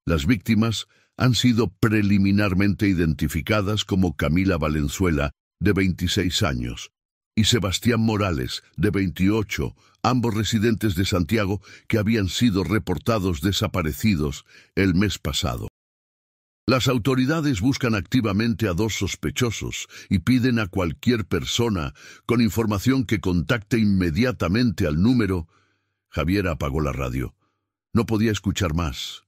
Las víctimas han sido preliminarmente identificadas como Camila Valenzuela, de 26 años, y Sebastián Morales, de 28, ambos residentes de Santiago que habían sido reportados desaparecidos el mes pasado. Las autoridades buscan activamente a 2 sospechosos y piden a cualquier persona con información que contacte inmediatamente al número. Javiera apagó la radio. No podía escuchar más.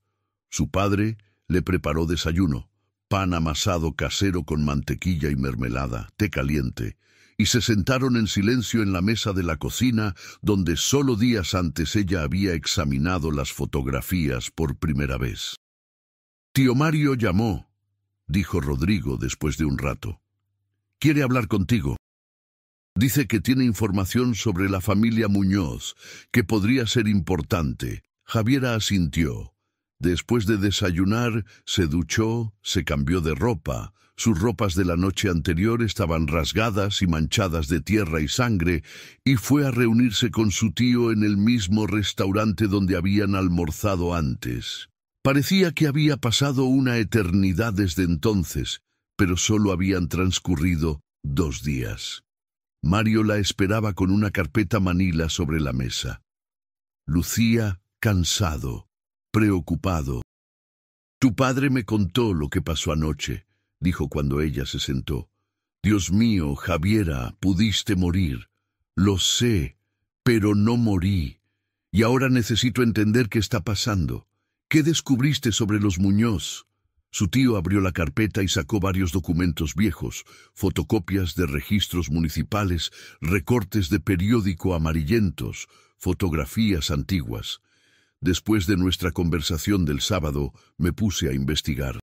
Su padre le preparó desayuno, pan amasado casero con mantequilla y mermelada, té caliente, y se sentaron en silencio en la mesa de la cocina, donde solo días antes ella había examinado las fotografías por primera vez. «Tío Mario llamó», dijo Rodrigo después de un rato. «Quiere hablar contigo. Dice que tiene información sobre la familia Muñoz, que podría ser importante». Javiera asintió. Después de desayunar, se duchó, se cambió de ropa. Sus ropas de la noche anterior estaban rasgadas y manchadas de tierra y sangre, y fue a reunirse con su tío en el mismo restaurante donde habían almorzado antes. Parecía que había pasado una eternidad desde entonces, pero solo habían transcurrido 2 días. Mario la esperaba con una carpeta manila sobre la mesa. Lucía cansado, preocupado. «Tu padre me contó lo que pasó anoche», dijo cuando ella se sentó. «Dios mío, Javiera, pudiste morir. Lo sé, pero no morí. Y ahora necesito entender qué está pasando. ¿Qué descubriste sobre los Muñoz?» Su tío abrió la carpeta y sacó varios documentos viejos, fotocopias de registros municipales, recortes de periódico amarillentos, fotografías antiguas. Después de nuestra conversación del sábado, me puse a investigar.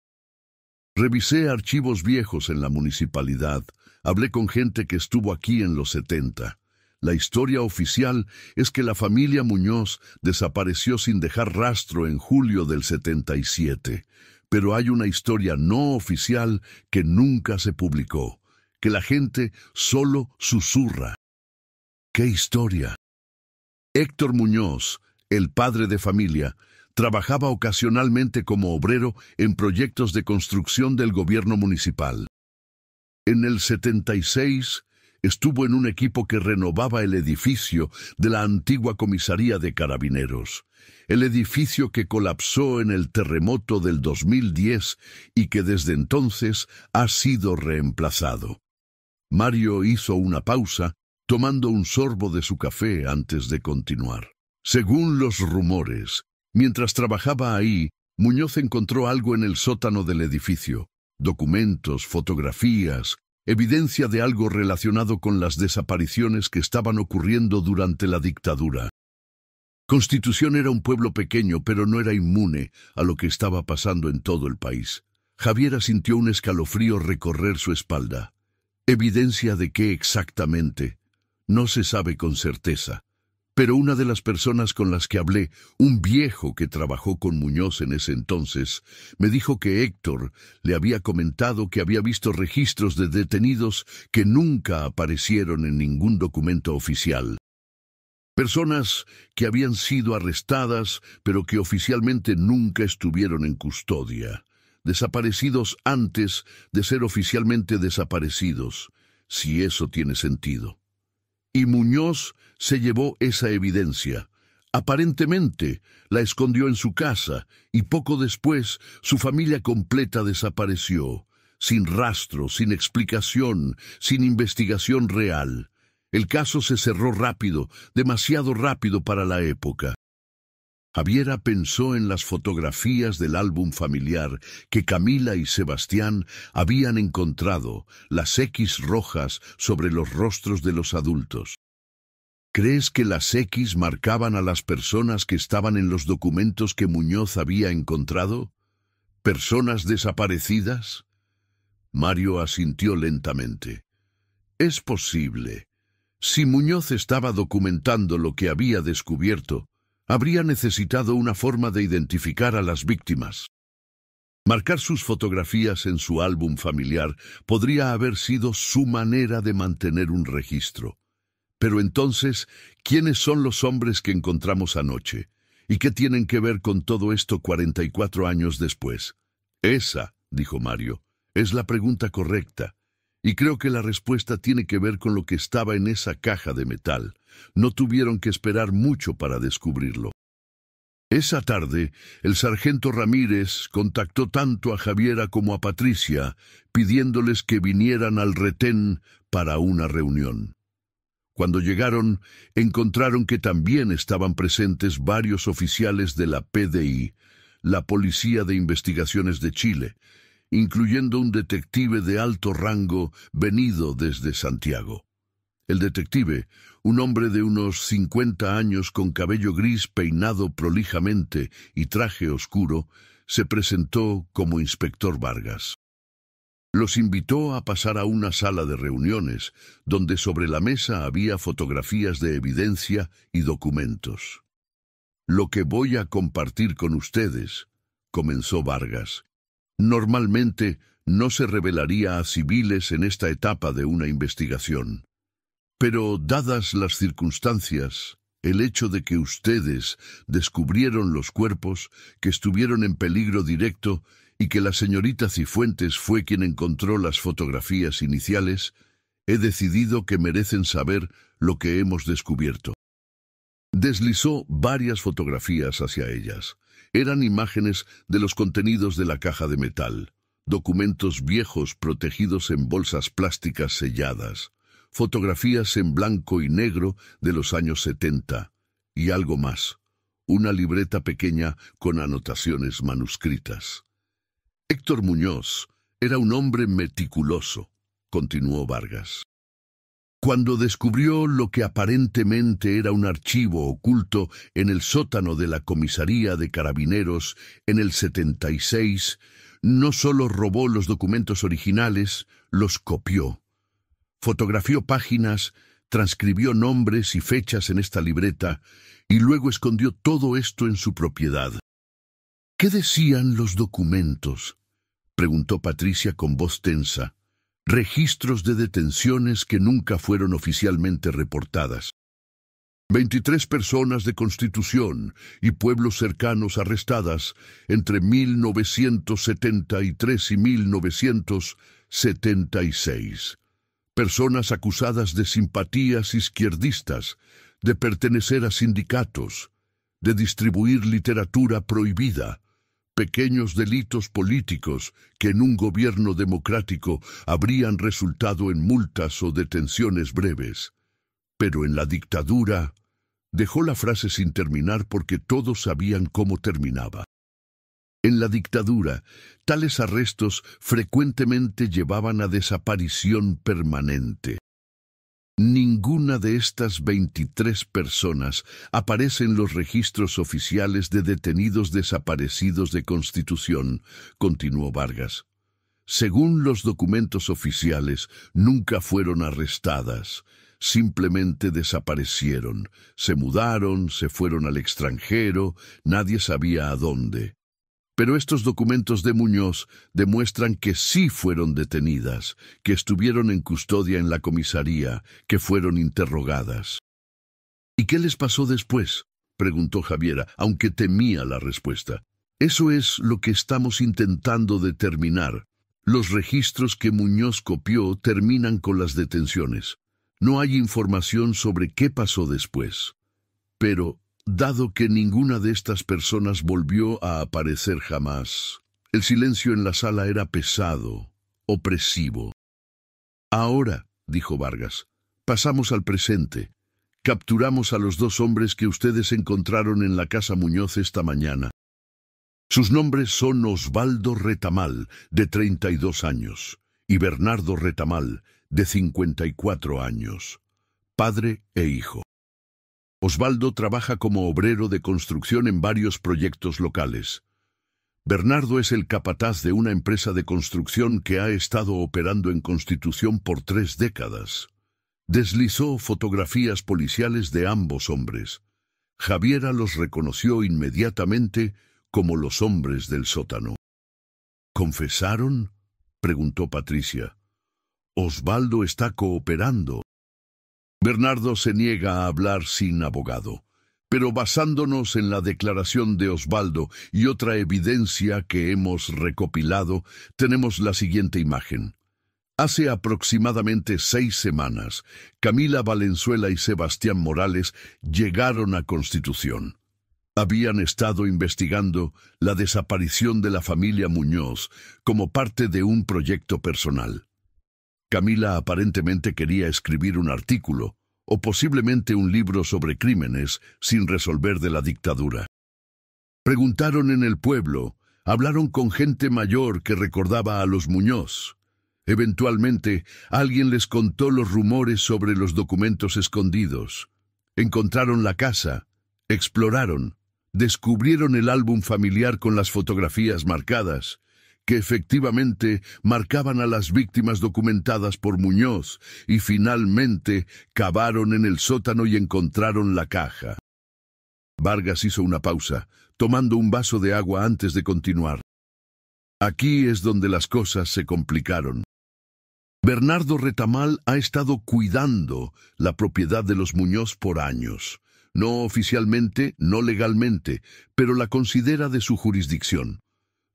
Revisé archivos viejos en la municipalidad, hablé con gente que estuvo aquí en los 70. La historia oficial es que la familia Muñoz desapareció sin dejar rastro en julio del 77, pero hay una historia no oficial que nunca se publicó, que la gente solo susurra. ¿Qué historia? Héctor Muñoz, el padre de familia, Trabajaba ocasionalmente como obrero en proyectos de construcción del gobierno municipal. En el 76 estuvo en un equipo que renovaba el edificio de la antigua comisaría de Carabineros, el edificio que colapsó en el terremoto del 2010 y que desde entonces ha sido reemplazado. Mario hizo una pausa, tomando un sorbo de su café antes de continuar. Según los rumores, mientras trabajaba ahí, Muñoz encontró algo en el sótano del edificio: documentos, fotografías, evidencia de algo relacionado con las desapariciones que estaban ocurriendo durante la dictadura. Constitución era un pueblo pequeño, pero no era inmune a lo que estaba pasando en todo el país. Javiera sintió un escalofrío recorrer su espalda. ¿Evidencia de qué exactamente? No se sabe con certeza. Pero una de las personas con las que hablé, un viejo que trabajó con Muñoz en ese entonces, me dijo que Héctor le había comentado que había visto registros de detenidos que nunca aparecieron en ningún documento oficial. Personas que habían sido arrestadas, pero que oficialmente nunca estuvieron en custodia. Desaparecidos antes de ser oficialmente desaparecidos, si eso tiene sentido. Y Muñoz se llevó esa evidencia. Aparentemente la escondió en su casa y poco después su familia completa desapareció, sin rastro, sin explicación, sin investigación real. El caso se cerró rápido, demasiado rápido para la época. Javiera pensó en las fotografías del álbum familiar que Camila y Sebastián habían encontrado, las X rojas sobre los rostros de los adultos. ¿Crees que las X marcaban a las personas que estaban en los documentos que Muñoz había encontrado? ¿Personas desaparecidas? Mario asintió lentamente. Es posible. Si Muñoz estaba documentando lo que había descubierto, habría necesitado una forma de identificar a las víctimas. Marcar sus fotografías en su álbum familiar podría haber sido su manera de mantener un registro. Pero entonces, ¿quiénes son los hombres que encontramos anoche? ¿Y qué tienen que ver con todo esto 44 años después? Esa, dijo Mario, es la pregunta correcta. Y creo que la respuesta tiene que ver con lo que estaba en esa caja de metal. No tuvieron que esperar mucho para descubrirlo. Esa tarde, el sargento Ramírez contactó tanto a Javiera como a Patricia, pidiéndoles que vinieran al retén para una reunión. Cuando llegaron, encontraron que también estaban presentes varios oficiales de la PDI, la Policía de Investigaciones de Chile, incluyendo un detective de alto rango venido desde Santiago. El detective, un hombre de unos 50 años con cabello gris peinado prolijamente y traje oscuro, se presentó como inspector Vargas. Los invitó a pasar a una sala de reuniones, donde sobre la mesa había fotografías de evidencia y documentos. Lo que voy a compartir con ustedes, comenzó Vargas, normalmente no se revelaría a civiles en esta etapa de una investigación. Pero, dadas las circunstancias, el hecho de que ustedes descubrieron los cuerpos, que estuvieron en peligro directo y que la señorita Cifuentes fue quien encontró las fotografías iniciales, he decidido que merecen saber lo que hemos descubierto. Deslizó varias fotografías hacia ellas. Eran imágenes de los contenidos de la caja de metal, documentos viejos protegidos en bolsas plásticas selladas, fotografías en blanco y negro de los años 70, y algo más, una libreta pequeña con anotaciones manuscritas. Héctor Muñoz era un hombre meticuloso, continuó Vargas. Cuando descubrió lo que aparentemente era un archivo oculto en el sótano de la comisaría de Carabineros en el 76, no solo robó los documentos originales, los copió. Fotografió páginas, transcribió nombres y fechas en esta libreta y luego escondió todo esto en su propiedad. ¿Qué decían los documentos?, preguntó Patricia con voz tensa. Registros de detenciones que nunca fueron oficialmente reportadas. 23 personas de Constitución y pueblos cercanos arrestadas entre 1973 y 1976. Personas acusadas de simpatías izquierdistas, de pertenecer a sindicatos, de distribuir literatura prohibida, pequeños delitos políticos que en un gobierno democrático habrían resultado en multas o detenciones breves. Pero en la dictadura dejó la frase sin terminar porque todos sabían cómo terminaba. En la dictadura, tales arrestos frecuentemente llevaban a desaparición permanente. Ninguna de estas 23 personas aparece en los registros oficiales de detenidos desaparecidos de Constitución, continuó Vargas. Según los documentos oficiales, nunca fueron arrestadas. Simplemente desaparecieron, se mudaron, se fueron al extranjero, nadie sabía a dónde. Pero estos documentos de Muñoz demuestran que sí fueron detenidas, que estuvieron en custodia en la comisaría, que fueron interrogadas. ¿Y qué les pasó después?, preguntó Javiera, aunque temía la respuesta. Eso es lo que estamos intentando determinar. Los registros que Muñoz copió terminan con las detenciones. No hay información sobre qué pasó después. Pero, dado que ninguna de estas personas volvió a aparecer jamás, el silencio en la sala era pesado, opresivo. Ahora, dijo Vargas, pasamos al presente. Capturamos a los 2 hombres que ustedes encontraron en la casa Muñoz esta mañana. Sus nombres son Osvaldo Retamal, de 32 años, y Bernardo Retamal, de 54 años, padre e hijo. Osvaldo trabaja como obrero de construcción en varios proyectos locales. Bernardo es el capataz de una empresa de construcción que ha estado operando en Constitución por 3 décadas. Deslizó fotografías policiales de ambos hombres. Javiera los reconoció inmediatamente como los hombres del sótano. ¿Confesaron?, preguntó Patricia. Osvaldo está cooperando. Bernardo se niega a hablar sin abogado, pero basándonos en la declaración de Osvaldo y otra evidencia que hemos recopilado, tenemos la siguiente imagen. Hace aproximadamente 6 semanas, Camila Valenzuela y Sebastián Morales llegaron a Constitución. Habían estado investigando la desaparición de la familia Muñoz como parte de un proyecto personal. Camila aparentemente quería escribir un artículo, o posiblemente un libro sobre crímenes sin resolver de la dictadura. Preguntaron en el pueblo, hablaron con gente mayor que recordaba a los Muñoz. Eventualmente, alguien les contó los rumores sobre los documentos escondidos. Encontraron la casa, exploraron, descubrieron el álbum familiar con las fotografías marcadas, que efectivamente marcaban a las víctimas documentadas por Muñoz, y finalmente cavaron en el sótano y encontraron la caja. Vargas hizo una pausa, tomando un vaso de agua antes de continuar. Aquí es donde las cosas se complicaron. Bernardo Retamal ha estado cuidando la propiedad de los Muñoz por años. No oficialmente, no legalmente, pero la considera de su jurisdicción.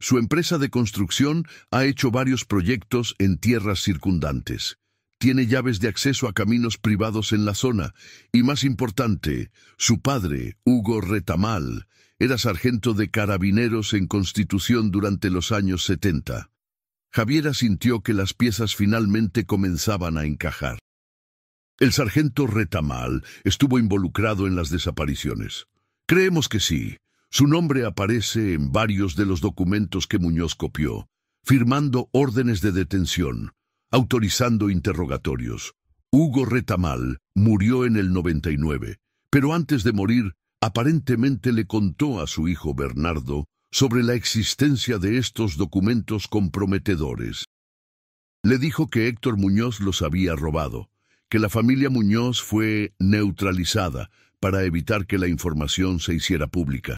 Su empresa de construcción ha hecho varios proyectos en tierras circundantes. Tiene llaves de acceso a caminos privados en la zona. Y más importante, su padre, Hugo Retamal, era sargento de carabineros en Constitución durante los años 70. Javiera sintió que las piezas finalmente comenzaban a encajar. El sargento Retamal estuvo involucrado en las desapariciones. Creemos que sí. Su nombre aparece en varios de los documentos que Muñoz copió, firmando órdenes de detención, autorizando interrogatorios. Hugo Retamal murió en el 99, pero antes de morir, aparentemente le contó a su hijo Bernardo sobre la existencia de estos documentos comprometedores. Le dijo que Héctor Muñoz los había robado, que la familia Muñoz fue neutralizada para evitar que la información se hiciera pública.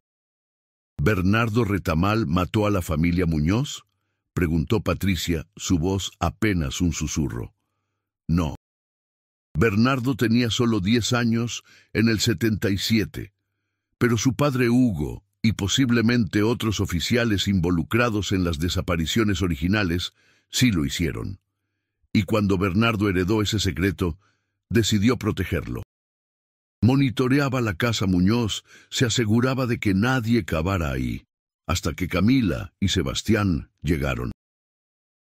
¿Bernardo Retamal mató a la familia Muñoz?, preguntó Patricia, su voz apenas un susurro. No. Bernardo tenía solo 10 años en el 77, pero su padre Hugo y posiblemente otros oficiales involucrados en las desapariciones originales sí lo hicieron. Y cuando Bernardo heredó ese secreto, decidió protegerlo. Monitoreaba la casa Muñoz, se aseguraba de que nadie cavara ahí, hasta que Camila y Sebastián llegaron.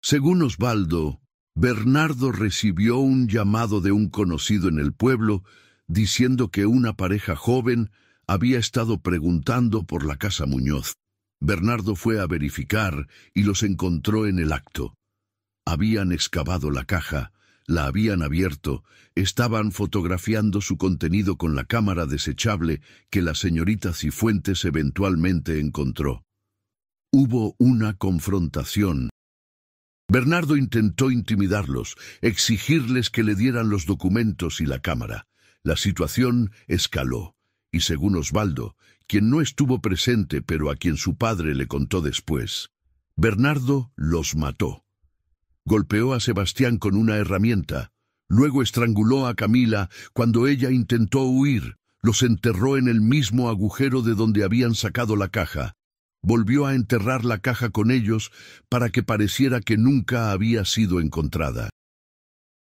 Según Osvaldo, Bernardo recibió un llamado de un conocido en el pueblo diciendo que una pareja joven había estado preguntando por la casa Muñoz. Bernardo fue a verificar y los encontró en el acto. Habían excavado la caja, la habían abierto, estaban fotografiando su contenido con la cámara desechable que la señorita Cifuentes eventualmente encontró. Hubo una confrontación. Bernardo intentó intimidarlos, exigirles que le dieran los documentos y la cámara. La situación escaló, y según Osvaldo, quien no estuvo presente pero a quien su padre le contó después, Bernardo los mató. Golpeó a Sebastián con una herramienta, luego estranguló a Camila cuando ella intentó huir, los enterró en el mismo agujero de donde habían sacado la caja. Volvió a enterrar la caja con ellos para que pareciera que nunca había sido encontrada.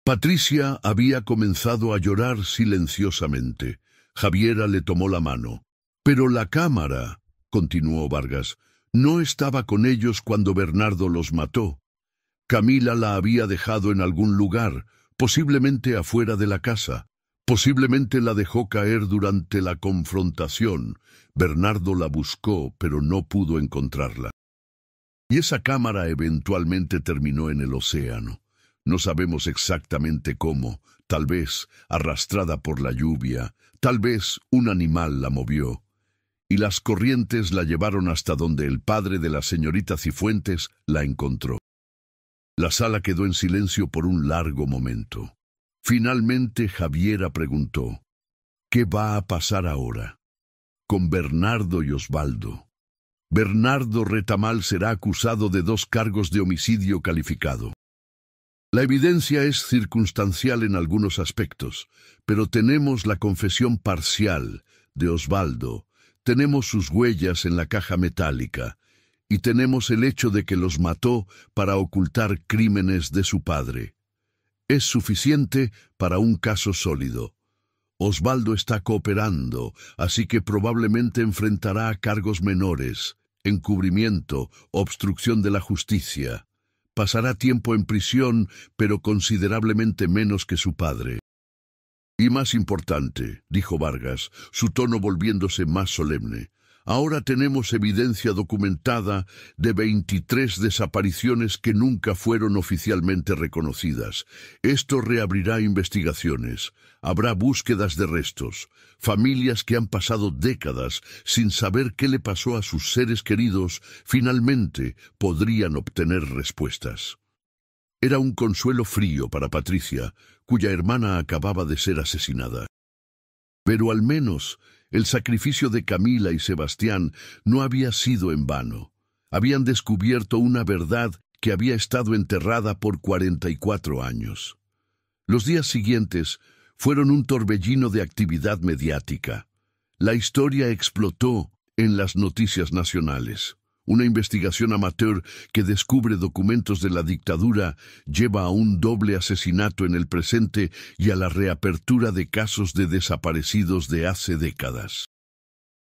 Patricia había comenzado a llorar silenciosamente. Javiera le tomó la mano. Pero la cámara, continuó Vargas, no estaba con ellos cuando Bernardo los mató. Camila la había dejado en algún lugar, posiblemente afuera de la casa. Posiblemente la dejó caer durante la confrontación. Bernardo la buscó, pero no pudo encontrarla. Y esa cámara eventualmente terminó en el océano. No sabemos exactamente cómo, tal vez arrastrada por la lluvia, tal vez un animal la movió. Y las corrientes la llevaron hasta donde el padre de la señorita Cifuentes la encontró. La sala quedó en silencio por un largo momento. Finalmente Javiera preguntó, ¿qué va a pasar ahora? Con Bernardo y Osvaldo. Bernardo Retamal será acusado de 2 cargos de homicidio calificado. La evidencia es circunstancial en algunos aspectos, pero tenemos la confesión parcial de Osvaldo, tenemos sus huellas en la caja metálica, y tenemos el hecho de que los mató para ocultar crímenes de su padre. Es suficiente para un caso sólido. Osvaldo está cooperando, así que probablemente enfrentará cargos menores, encubrimiento, obstrucción de la justicia. Pasará tiempo en prisión, pero considerablemente menos que su padre. Y más importante, dijo Vargas, su tono volviéndose más solemne, ahora tenemos evidencia documentada de 23 desapariciones que nunca fueron oficialmente reconocidas. Esto reabrirá investigaciones. Habrá búsquedas de restos. Familias que han pasado décadas sin saber qué le pasó a sus seres queridos, finalmente podrían obtener respuestas. Era un consuelo frío para Patricia, cuya hermana acababa de ser asesinada. Pero al menos el sacrificio de Camila y Sebastián no había sido en vano. Habían descubierto una verdad que había estado enterrada por 44 años. Los días siguientes fueron un torbellino de actividad mediática. La historia explotó en las noticias nacionales. Una investigación amateur que descubre documentos de la dictadura lleva a un doble asesinato en el presente y a la reapertura de casos de desaparecidos de hace décadas.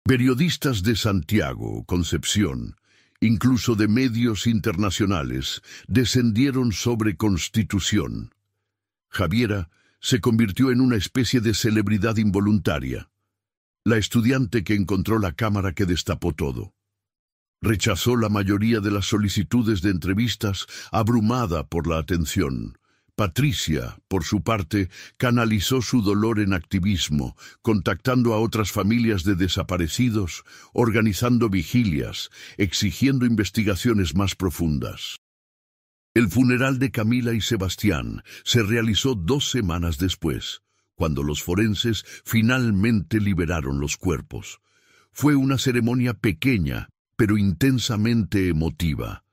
Periodistas de Santiago, Concepción, incluso de medios internacionales, descendieron sobre Constitución. Javiera se convirtió en una especie de celebridad involuntaria. La estudiante que encontró la cámara que destapó todo. Rechazó la mayoría de las solicitudes de entrevistas, abrumada por la atención. Patricia, por su parte, canalizó su dolor en activismo, contactando a otras familias de desaparecidos, organizando vigilias, exigiendo investigaciones más profundas. El funeral de Camila y Sebastián se realizó 2 semanas después, cuando los forenses finalmente liberaron los cuerpos. Fue una ceremonia pequeña, pero intensamente emotiva.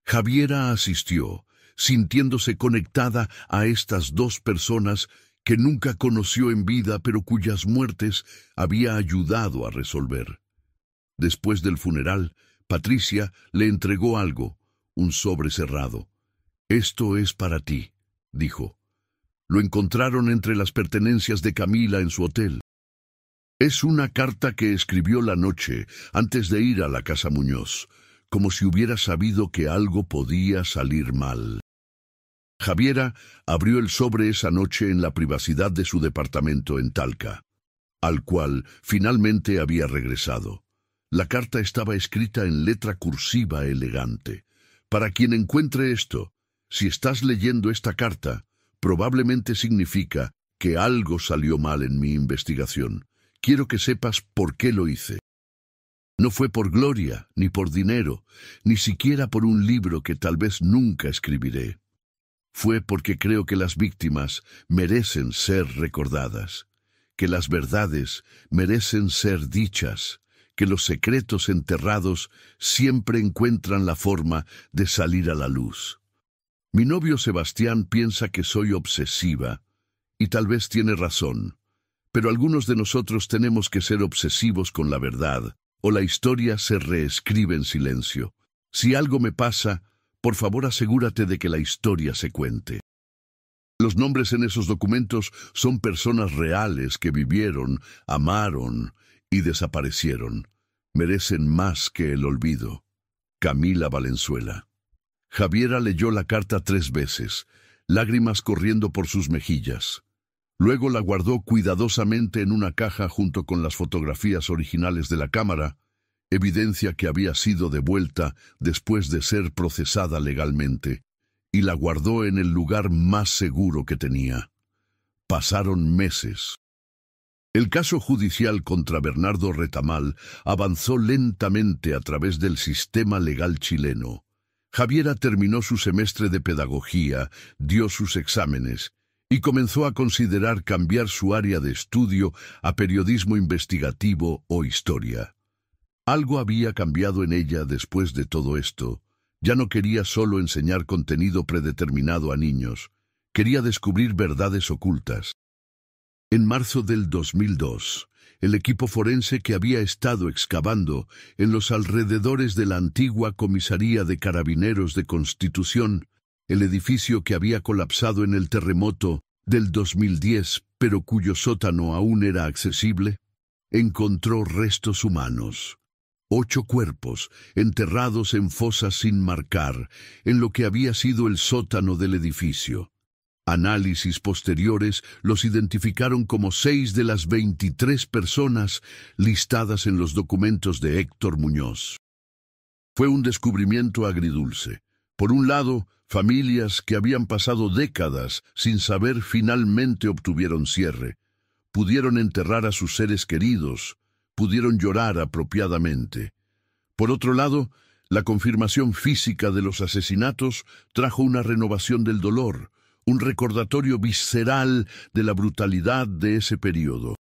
Javiera asistió, sintiéndose conectada a estas 2 personas que nunca conoció en vida, pero cuyas muertes había ayudado a resolver. Después del funeral, Patricia le entregó algo, un sobre cerrado. «Esto es para ti», dijo. Lo encontraron entre las pertenencias de Camila en su hotel. Es una carta que escribió la noche antes de ir a la casa Muñoz, como si hubiera sabido que algo podía salir mal. Javiera abrió el sobre esa noche en la privacidad de su departamento en Talca, al cual finalmente había regresado. La carta estaba escrita en letra cursiva elegante. Para quien encuentre esto, si estás leyendo esta carta, probablemente significa que algo salió mal en mi investigación. Quiero que sepas por qué lo hice. No fue por gloria, ni por dinero, ni siquiera por un libro que tal vez nunca escribiré. Fue porque creo que las víctimas merecen ser recordadas, que las verdades merecen ser dichas, que los secretos enterrados siempre encuentran la forma de salir a la luz. Mi novio Sebastián piensa que soy obsesiva, y tal vez tiene razón, pero algunos de nosotros tenemos que ser obsesivos con la verdad, o la historia se reescribe en silencio. Si algo me pasa, por favor asegúrate de que la historia se cuente. Los nombres en esos documentos son personas reales que vivieron, amaron y desaparecieron. Merecen más que el olvido. Camila Valenzuela. Javiera leyó la carta 3 veces, lágrimas corriendo por sus mejillas. Luego la guardó cuidadosamente en una caja junto con las fotografías originales de la cámara, evidencia que había sido devuelta después de ser procesada legalmente, y la guardó en el lugar más seguro que tenía. Pasaron meses. El caso judicial contra Bernardo Retamal avanzó lentamente a través del sistema legal chileno. Javiera terminó su semestre de pedagogía, dio sus exámenes y comenzó a considerar cambiar su área de estudio a periodismo investigativo o historia. Algo había cambiado en ella después de todo esto. Ya no quería solo enseñar contenido predeterminado a niños, quería descubrir verdades ocultas. En marzo del 2002, el equipo forense que había estado excavando en los alrededores de la antigua comisaría de Carabineros de Constitución, el edificio que había colapsado en el terremoto del 2010, pero cuyo sótano aún era accesible, encontró restos humanos. 8 cuerpos, enterrados en fosas sin marcar, en lo que había sido el sótano del edificio. Análisis posteriores los identificaron como 6 de las 23 personas listadas en los documentos de Héctor Muñoz. Fue un descubrimiento agridulce. Por un lado, familias que habían pasado décadas sin saber finalmente obtuvieron cierre. Pudieron enterrar a sus seres queridos, pudieron llorar apropiadamente. Por otro lado, la confirmación física de los asesinatos trajo una renovación del dolor, un recordatorio visceral de la brutalidad de ese periodo.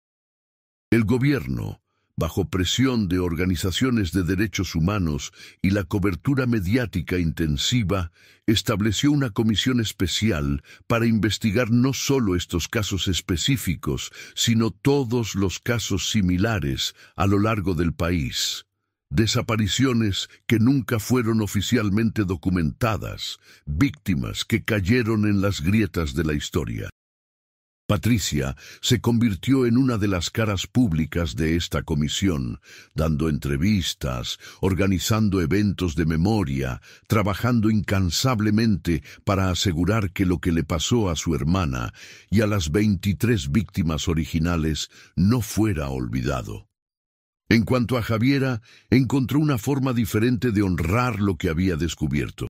El gobierno, bajo presión de organizaciones de derechos humanos y la cobertura mediática intensiva, estableció una comisión especial para investigar no solo estos casos específicos, sino todos los casos similares a lo largo del país. Desapariciones que nunca fueron oficialmente documentadas, víctimas que cayeron en las grietas de la historia. Patricia se convirtió en una de las caras públicas de esta comisión, dando entrevistas, organizando eventos de memoria, trabajando incansablemente para asegurar que lo que le pasó a su hermana y a las 23 víctimas originales no fuera olvidado. En cuanto a Javiera, encontró una forma diferente de honrar lo que había descubierto.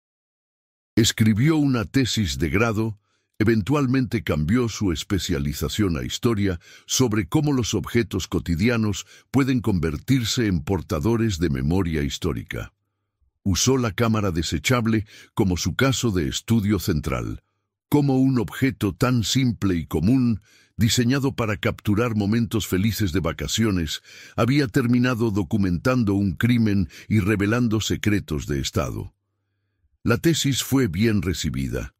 Escribió una tesis de grado. Eventualmente cambió su especialización a historia sobre cómo los objetos cotidianos pueden convertirse en portadores de memoria histórica. Usó la cámara desechable como su caso de estudio central, como un objeto tan simple y común, diseñado para capturar momentos felices de vacaciones, había terminado documentando un crimen y revelando secretos de Estado. La tesis fue bien recibida.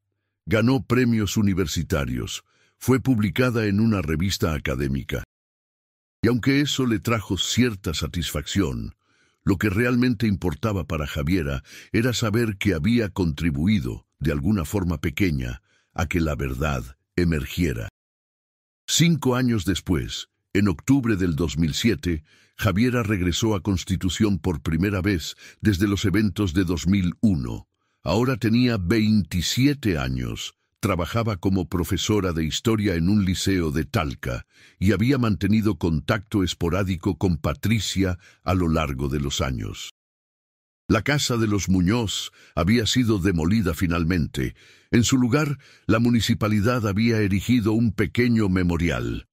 Ganó premios universitarios, Fue publicada en una revista académica. Y aunque eso le trajo cierta satisfacción, lo que realmente importaba para Javiera era saber que había contribuido, de alguna forma pequeña, a que la verdad emergiera. 5 años después, en octubre del 2007, Javiera regresó a Constitución por primera vez desde los eventos de 2001. Ahora tenía 27 años, trabajaba como profesora de historia en un liceo de Talca y había mantenido contacto esporádico con Patricia a lo largo de los años. La casa de los Muñoz había sido demolida finalmente. En su lugar, la municipalidad había erigido un pequeño memorial,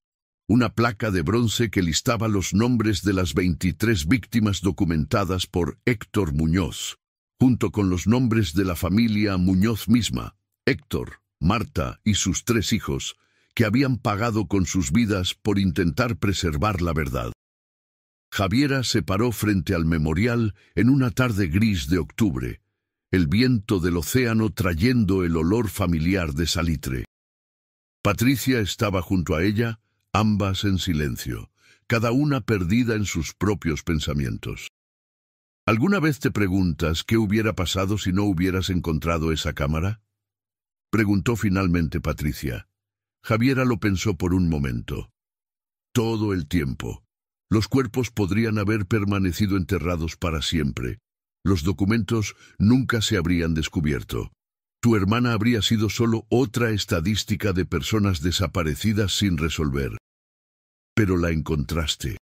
una placa de bronce que listaba los nombres de las 23 víctimas documentadas por Héctor Muñoz, junto con los nombres de la familia Muñoz misma, Héctor, Marta y sus 3 hijos, que habían pagado con sus vidas por intentar preservar la verdad. Javiera se paró frente al memorial en una tarde gris de octubre, el viento del océano trayendo el olor familiar de salitre. Patricia estaba junto a ella, ambas en silencio, cada una perdida en sus propios pensamientos. ¿Alguna vez te preguntas qué hubiera pasado si no hubieras encontrado esa cámara?, preguntó finalmente Patricia. Javiera lo pensó por un momento. Todo el tiempo. Los cuerpos podrían haber permanecido enterrados para siempre. Los documentos nunca se habrían descubierto. Tu hermana habría sido solo otra estadística de personas desaparecidas sin resolver. Pero la encontraste.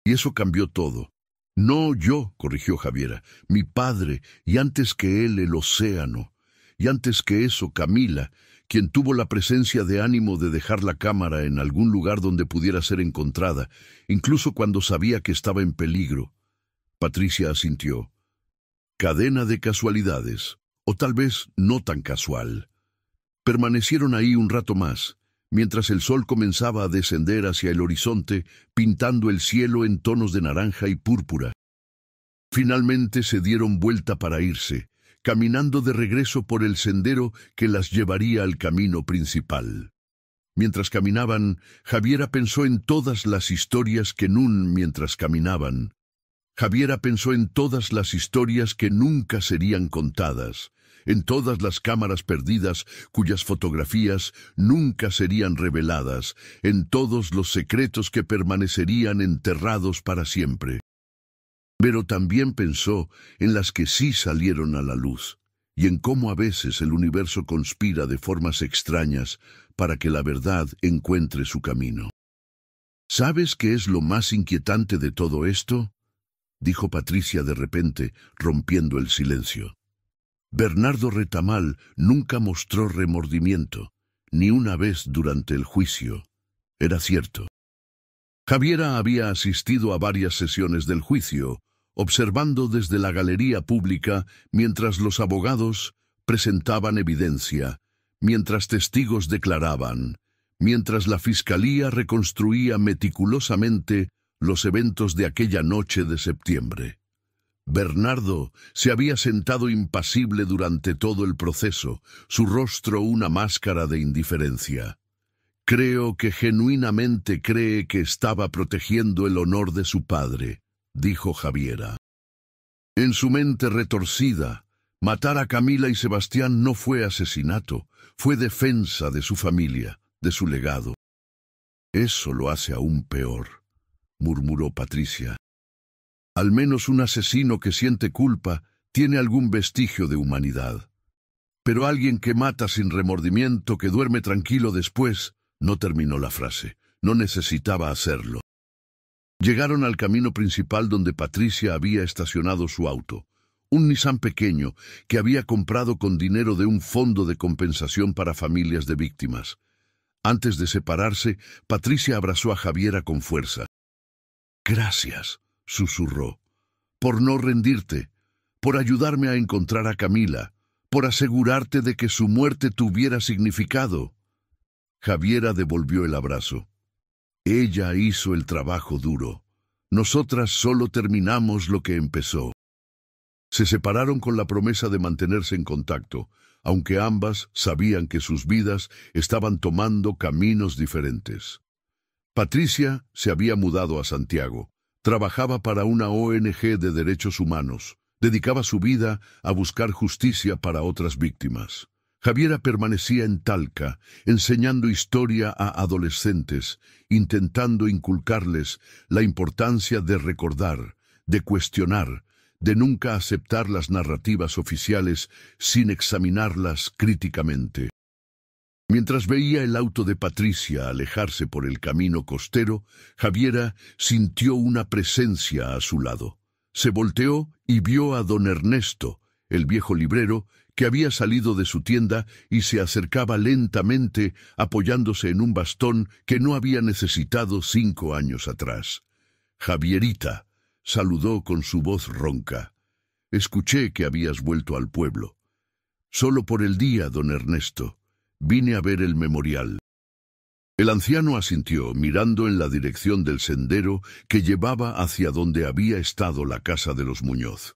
Y eso cambió todo. No yo, corrigió Javiera, mi padre, y antes que él el océano. Y antes que eso, Camila, quien tuvo la presencia de ánimo de dejar la cámara en algún lugar donde pudiera ser encontrada, incluso cuando sabía que estaba en peligro. Patricia asintió. Cadena de casualidades, o tal vez no tan casual. Permanecieron ahí un rato más, mientras el sol comenzaba a descender hacia el horizonte, pintando el cielo en tonos de naranja y púrpura. Finalmente se dieron vuelta para irse, caminando de regreso por el sendero que las llevaría al camino principal. Mientras caminaban, Javiera pensó en todas las historias que mientras caminaban. Javiera pensó en todas las historias que nunca serían contadas, en todas las cámaras perdidas cuyas fotografías nunca serían reveladas, en todos los secretos que permanecerían enterrados para siempre. Pero también pensó en las que sí salieron a la luz, y en cómo a veces el universo conspira de formas extrañas para que la verdad encuentre su camino. ¿Sabes qué es lo más inquietante de todo esto?, dijo Patricia de repente, rompiendo el silencio. Bernardo Retamal nunca mostró remordimiento, ni una vez durante el juicio. Era cierto. Javiera había asistido a varias sesiones del juicio, observando desde la galería pública mientras los abogados presentaban evidencia, mientras testigos declaraban, mientras la fiscalía reconstruía meticulosamente los eventos de aquella noche de septiembre. Bernardo se había sentado impasible durante todo el proceso, su rostro una máscara de indiferencia. Creo que genuinamente cree que estaba protegiendo el honor de su padre, dijo Javiera. En su mente retorcida, matar a Camila y Sebastián no fue asesinato, fue defensa de su familia, de su legado. Eso lo hace aún peor, murmuró Patricia. Al menos un asesino que siente culpa tiene algún vestigio de humanidad. Pero alguien que mata sin remordimiento, que duerme tranquilo después, no terminó la frase, no necesitaba hacerlo. Llegaron al camino principal donde Patricia había estacionado su auto, un Nissan pequeño que había comprado con dinero de un fondo de compensación para familias de víctimas. Antes de separarse, Patricia abrazó a Javiera con fuerza. «Gracias», susurró, «por no rendirte, por ayudarme a encontrar a Camila, por asegurarte de que su muerte tuviera significado». Javiera devolvió el abrazo. Ella hizo el trabajo duro. Nosotras solo terminamos lo que empezó. Se separaron con la promesa de mantenerse en contacto, aunque ambas sabían que sus vidas estaban tomando caminos diferentes. Patricia se había mudado a Santiago. Trabajaba para una ONG de derechos humanos. Dedicaba su vida a buscar justicia para otras víctimas. Javiera permanecía en Talca, enseñando historia a adolescentes, intentando inculcarles la importancia de recordar, de cuestionar, de nunca aceptar las narrativas oficiales sin examinarlas críticamente. Mientras veía el auto de Patricia alejarse por el camino costero, Javiera sintió una presencia a su lado. Se volteó y vio a don Ernesto, el viejo librero, que había salido de su tienda y se acercaba lentamente apoyándose en un bastón que no había necesitado 5 años atrás. «Javierita», saludó con su voz ronca. «Escuché que habías vuelto al pueblo». «Solo por el día, don Ernesto. Vine a ver el memorial». El anciano asintió, mirando en la dirección del sendero que llevaba hacia donde había estado la casa de los Muñoz.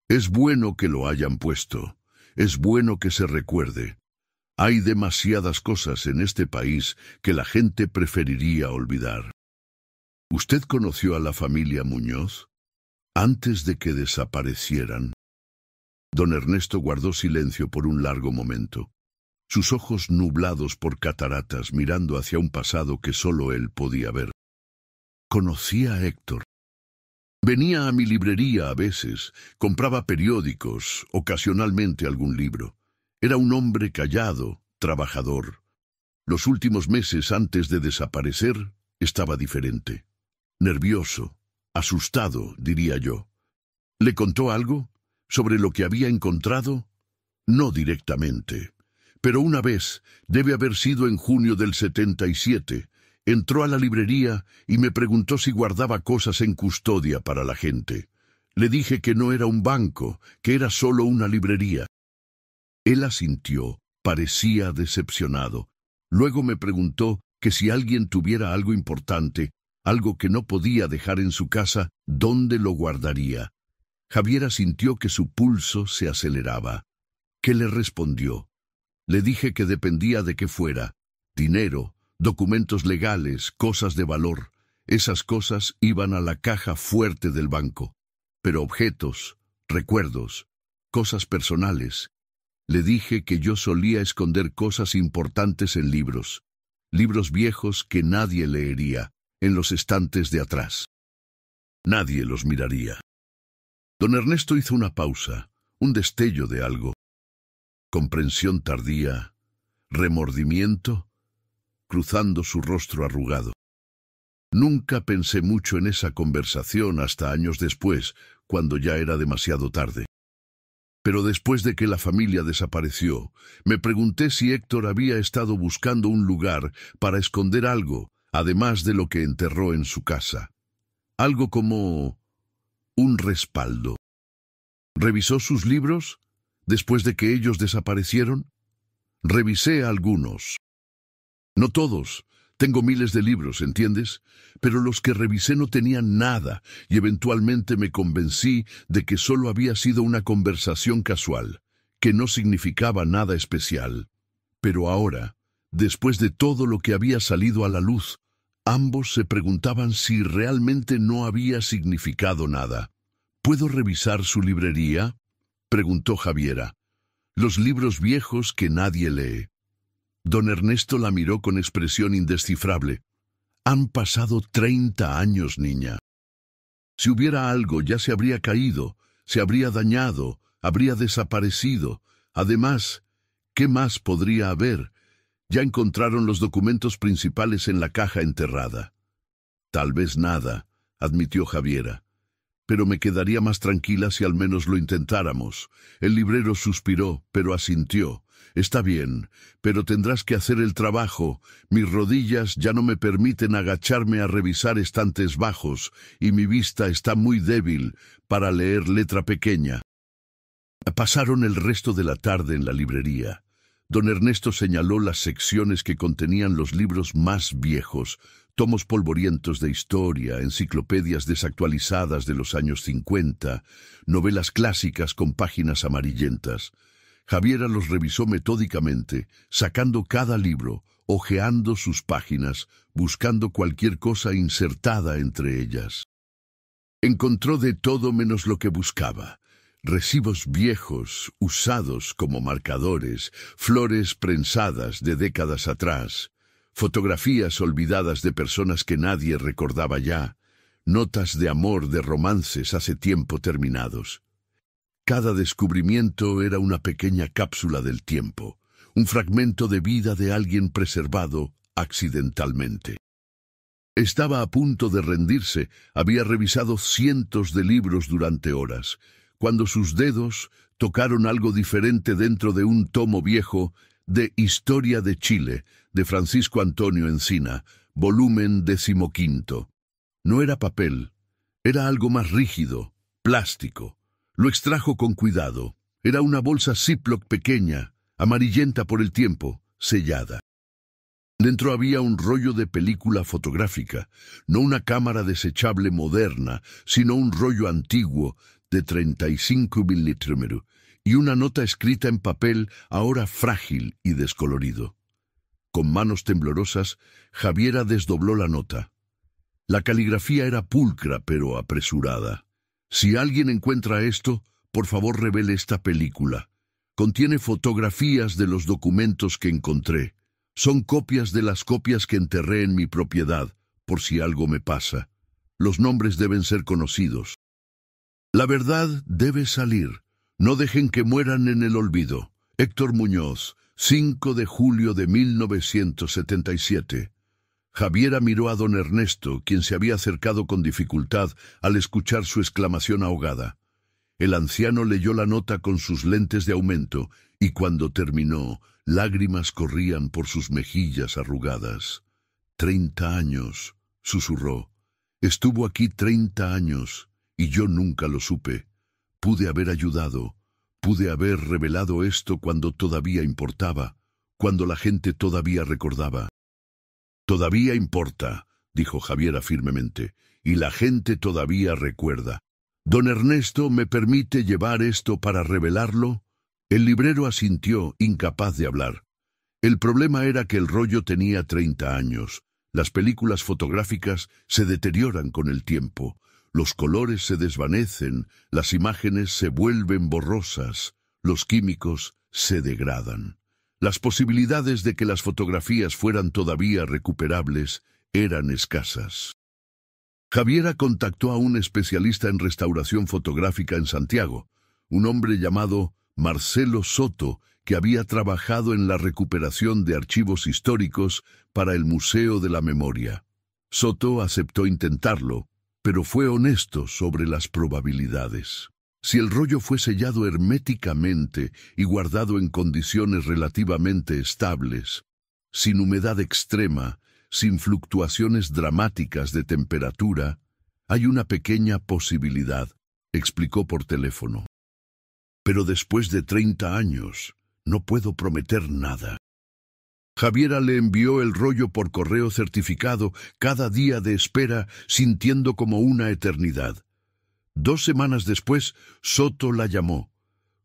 «Es bueno que lo hayan puesto. Es bueno que se recuerde. Hay demasiadas cosas en este país que la gente preferiría olvidar». «¿Usted conoció a la familia Muñoz antes de que desaparecieran?» Don Ernesto guardó silencio por un largo momento, sus ojos nublados por cataratas mirando hacia un pasado que solo él podía ver. «Conocí a Héctor. Venía a mi librería a veces, compraba periódicos, ocasionalmente algún libro. Era un hombre callado, trabajador. Los últimos meses antes de desaparecer estaba diferente. Nervioso, asustado, diría yo. ¿Le contó algo sobre lo que había encontrado? No directamente. Pero una vez, debe haber sido en junio del 77, entró a la librería y me preguntó si guardaba cosas en custodia para la gente. Le dije que no era un banco, que era solo una librería. Él asintió, parecía decepcionado. Luego me preguntó que si alguien tuviera algo importante, algo que no podía dejar en su casa, ¿dónde lo guardaría? Javiera sintió que su pulso se aceleraba. ¿Qué le respondió? Le dije que dependía de qué fuera. Dinero, documentos legales, cosas de valor. Esas cosas iban a la caja fuerte del banco. Pero objetos, recuerdos, cosas personales. Le dije que yo solía esconder cosas importantes en libros. Libros viejos que nadie leería, en los estantes de atrás. Nadie los miraría. Don Ernesto hizo una pausa, un destello de algo. Comprensión tardía, remordimiento, cruzando su rostro arrugado. Nunca pensé mucho en esa conversación hasta años después, cuando ya era demasiado tarde. Pero después de que la familia desapareció, me pregunté si Héctor había estado buscando un lugar para esconder algo, además de lo que enterró en su casa. Algo como un respaldo. ¿Revisó sus libros después de que ellos desaparecieron? Revisé algunos. No todos. Tengo miles de libros, ¿entiendes? Pero los que revisé no tenían nada y eventualmente me convencí de que solo había sido una conversación casual, que no significaba nada especial. Pero ahora, después de todo lo que había salido a la luz, ambos se preguntaban si realmente no había significado nada. ¿Puedo revisar su librería?, preguntó Javiera. Los libros viejos que nadie lee. Don Ernesto la miró con expresión indescifrable. Han pasado 30 años, niña. Si hubiera algo, ya se habría caído, se habría dañado, habría desaparecido. Además, ¿qué más podría haber? Ya encontraron los documentos principales en la caja enterrada. Tal vez nada, admitió Javiera. Pero me quedaría más tranquila si al menos lo intentáramos. El librero suspiró, pero asintió. Está bien, pero tendrás que hacer el trabajo. Mis rodillas ya no me permiten agacharme a revisar estantes bajos, y mi vista está muy débil para leer letra pequeña. Pasaron el resto de la tarde en la librería. Don Ernesto señaló las secciones que contenían los libros más viejos, tomos polvorientos de historia, enciclopedias desactualizadas de los años 50, novelas clásicas con páginas amarillentas. Javiera los revisó metódicamente, sacando cada libro, hojeando sus páginas, buscando cualquier cosa insertada entre ellas. Encontró de todo menos lo que buscaba. Recibos viejos, usados como marcadores, flores prensadas de décadas atrás, fotografías olvidadas de personas que nadie recordaba ya, notas de amor de romances hace tiempo terminados. Cada descubrimiento era una pequeña cápsula del tiempo, un fragmento de vida de alguien preservado accidentalmente. Estaba a punto de rendirse, había revisado cientos de libros durante horas, cuando sus dedos tocaron algo diferente dentro de un tomo viejo de Historia de Chile, de Francisco Antonio Encina, volumen 15. No era papel, era algo más rígido, plástico. Lo extrajo con cuidado. Era una bolsa Ziploc pequeña, amarillenta por el tiempo, sellada. Dentro había un rollo de película fotográfica, no una cámara desechable moderna, sino un rollo antiguo de 35 milímetros y una nota escrita en papel ahora frágil y descolorido. Con manos temblorosas, Javiera desdobló la nota. La caligrafía era pulcra pero apresurada. Si alguien encuentra esto, por favor revele esta película. Contiene fotografías de los documentos que encontré. Son copias de las copias que enterré en mi propiedad, por si algo me pasa. Los nombres deben ser conocidos. La verdad debe salir. No dejen que mueran en el olvido. Héctor Muñoz, 5 de julio de 1977. Javiera miró a don Ernesto, quien se había acercado con dificultad al escuchar su exclamación ahogada. El anciano leyó la nota con sus lentes de aumento, y cuando terminó, lágrimas corrían por sus mejillas arrugadas. 30 años, susurró. Estuvo aquí 30 años, y yo nunca lo supe. Pude haber ayudado, pude haber revelado esto cuando todavía importaba, cuando la gente todavía recordaba. Todavía importa, dijo Javiera firmemente, y la gente todavía recuerda. ¿Don Ernesto me permite llevar esto para revelarlo? El librero asintió, incapaz de hablar. El problema era que el rollo tenía 30 años. Las películas fotográficas se deterioran con el tiempo. Los colores se desvanecen, las imágenes se vuelven borrosas, los químicos se degradan. Las posibilidades de que las fotografías fueran todavía recuperables eran escasas. Javiera contactó a un especialista en restauración fotográfica en Santiago, un hombre llamado Marcelo Soto, que había trabajado en la recuperación de archivos históricos para el Museo de la Memoria. Soto aceptó intentarlo, pero fue honesto sobre las probabilidades. Si el rollo fue sellado herméticamente y guardado en condiciones relativamente estables, sin humedad extrema, sin fluctuaciones dramáticas de temperatura, hay una pequeña posibilidad, explicó por teléfono. Pero después de 30 años, no puedo prometer nada. Javiera le envió el rollo por correo certificado, cada día de espera sintiendo como una eternidad. 2 semanas después, Soto la llamó.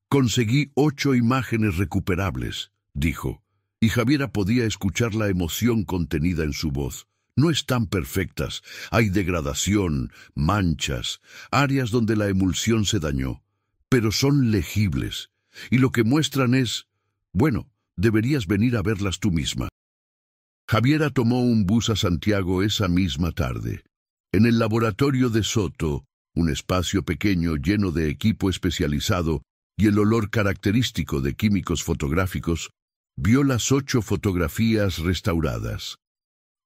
Conseguí 8 imágenes recuperables, dijo, y Javiera podía escuchar la emoción contenida en su voz. No están perfectas, hay degradación, manchas, áreas donde la emulsión se dañó, pero son legibles, y lo que muestran es, bueno, deberías venir a verlas tú misma. Javiera tomó un bus a Santiago esa misma tarde. En el laboratorio de Soto, un espacio pequeño lleno de equipo especializado y el olor característico de químicos fotográficos, vio las 8 fotografías restauradas.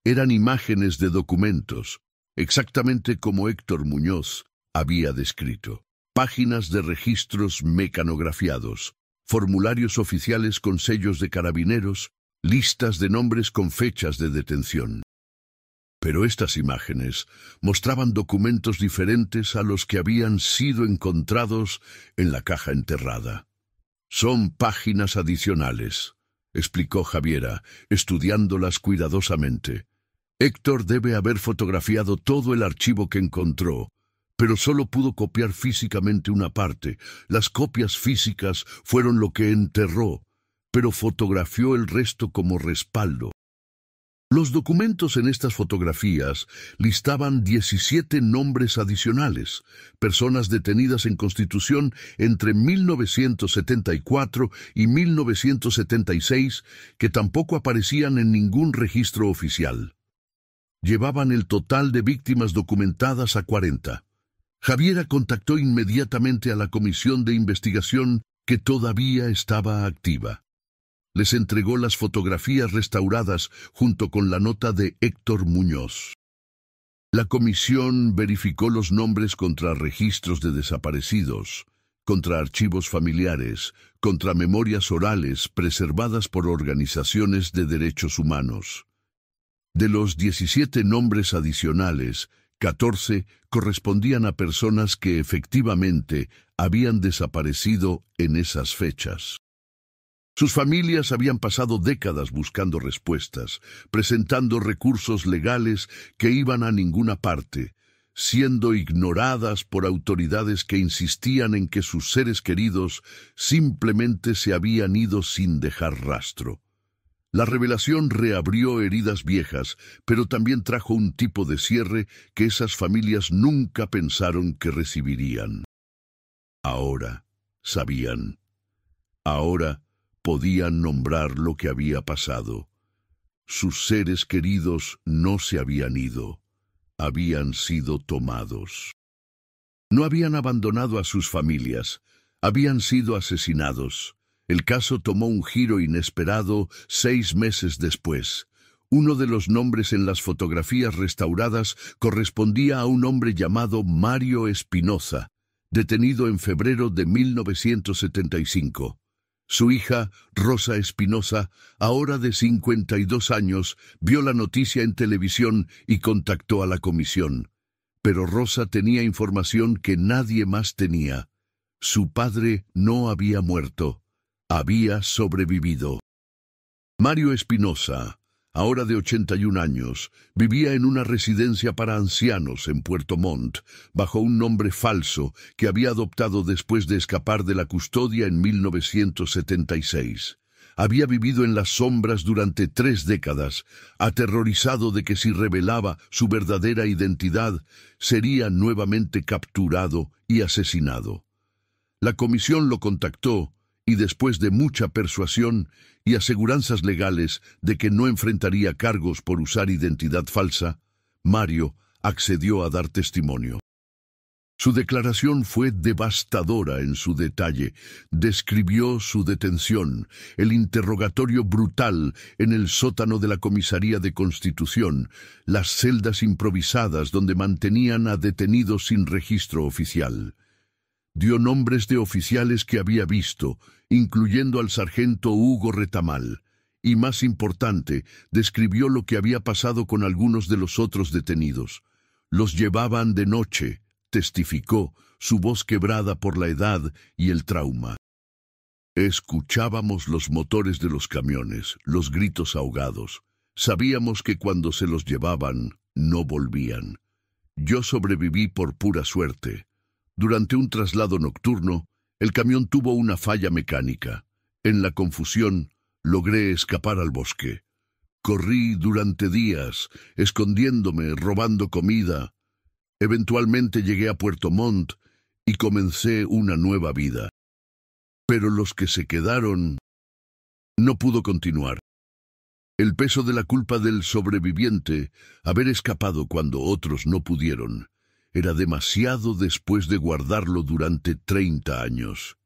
Eran imágenes de documentos, exactamente como Héctor Muñoz había descrito. Páginas de registros mecanografiados, formularios oficiales con sellos de carabineros, listas de nombres con fechas de detención. Pero estas imágenes mostraban documentos diferentes a los que habían sido encontrados en la caja enterrada. Son páginas adicionales, explicó Javiera, estudiándolas cuidadosamente. Héctor debe haber fotografiado todo el archivo que encontró, pero solo pudo copiar físicamente una parte. Las copias físicas fueron lo que enterró, pero fotografió el resto como respaldo. Los documentos en estas fotografías listaban 17 nombres adicionales, personas detenidas en Constitución entre 1974 y 1976 que tampoco aparecían en ningún registro oficial. Llevaban el total de víctimas documentadas a 40. Javiera contactó inmediatamente a la comisión de investigación que todavía estaba activa. Les entregó las fotografías restauradas junto con la nota de Héctor Muñoz. La comisión verificó los nombres contra registros de desaparecidos, contra archivos familiares, contra memorias orales preservadas por organizaciones de derechos humanos. De los 17 nombres adicionales, 14 correspondían a personas que efectivamente habían desaparecido en esas fechas. Sus familias habían pasado décadas buscando respuestas, presentando recursos legales que iban a ninguna parte, siendo ignoradas por autoridades que insistían en que sus seres queridos simplemente se habían ido sin dejar rastro. La revelación reabrió heridas viejas, pero también trajo un tipo de cierre que esas familias nunca pensaron que recibirían. Ahora sabían. Ahora podían nombrar lo que había pasado. Sus seres queridos no se habían ido, habían sido tomados. No habían abandonado a sus familias, habían sido asesinados. El caso tomó un giro inesperado 6 meses después. Uno de los nombres en las fotografías restauradas correspondía a un hombre llamado Mario Espinoza, detenido en febrero de 1975. Su hija, Rosa Espinoza, ahora de 52 años, vio la noticia en televisión y contactó a la comisión. Pero Rosa tenía información que nadie más tenía. Su padre no había muerto, había sobrevivido. Mario Espinoza, ahora de 81 años, vivía en una residencia para ancianos en Puerto Montt, bajo un nombre falso que había adoptado después de escapar de la custodia en 1976. Había vivido en las sombras durante 3 décadas, aterrorizado de que si revelaba su verdadera identidad, sería nuevamente capturado y asesinado. La comisión lo contactó y después de mucha persuasión y aseguranzas legales de que no enfrentaría cargos por usar identidad falsa, Mario accedió a dar testimonio. Su declaración fue devastadora en su detalle. Describió su detención, el interrogatorio brutal en el sótano de la comisaría de Constitución, las celdas improvisadas donde mantenían a detenidos sin registro oficial. Dio nombres de oficiales que había visto, incluyendo al sargento Hugo Retamal, y más importante, describió lo que había pasado con algunos de los otros detenidos. Los llevaban de noche, testificó, su voz quebrada por la edad y el trauma. Escuchábamos los motores de los camiones, los gritos ahogados. Sabíamos que cuando se los llevaban, no volvían. Yo sobreviví por pura suerte. Durante un traslado nocturno, el camión tuvo una falla mecánica. En la confusión, logré escapar al bosque. Corrí durante días, escondiéndome, robando comida. Eventualmente llegué a Puerto Montt y comencé una nueva vida. Pero los que se quedaron, no pudo continuar. El peso de la culpa del sobreviviente, haber escapado cuando otros no pudieron, era demasiado después de guardarlo durante 30 años.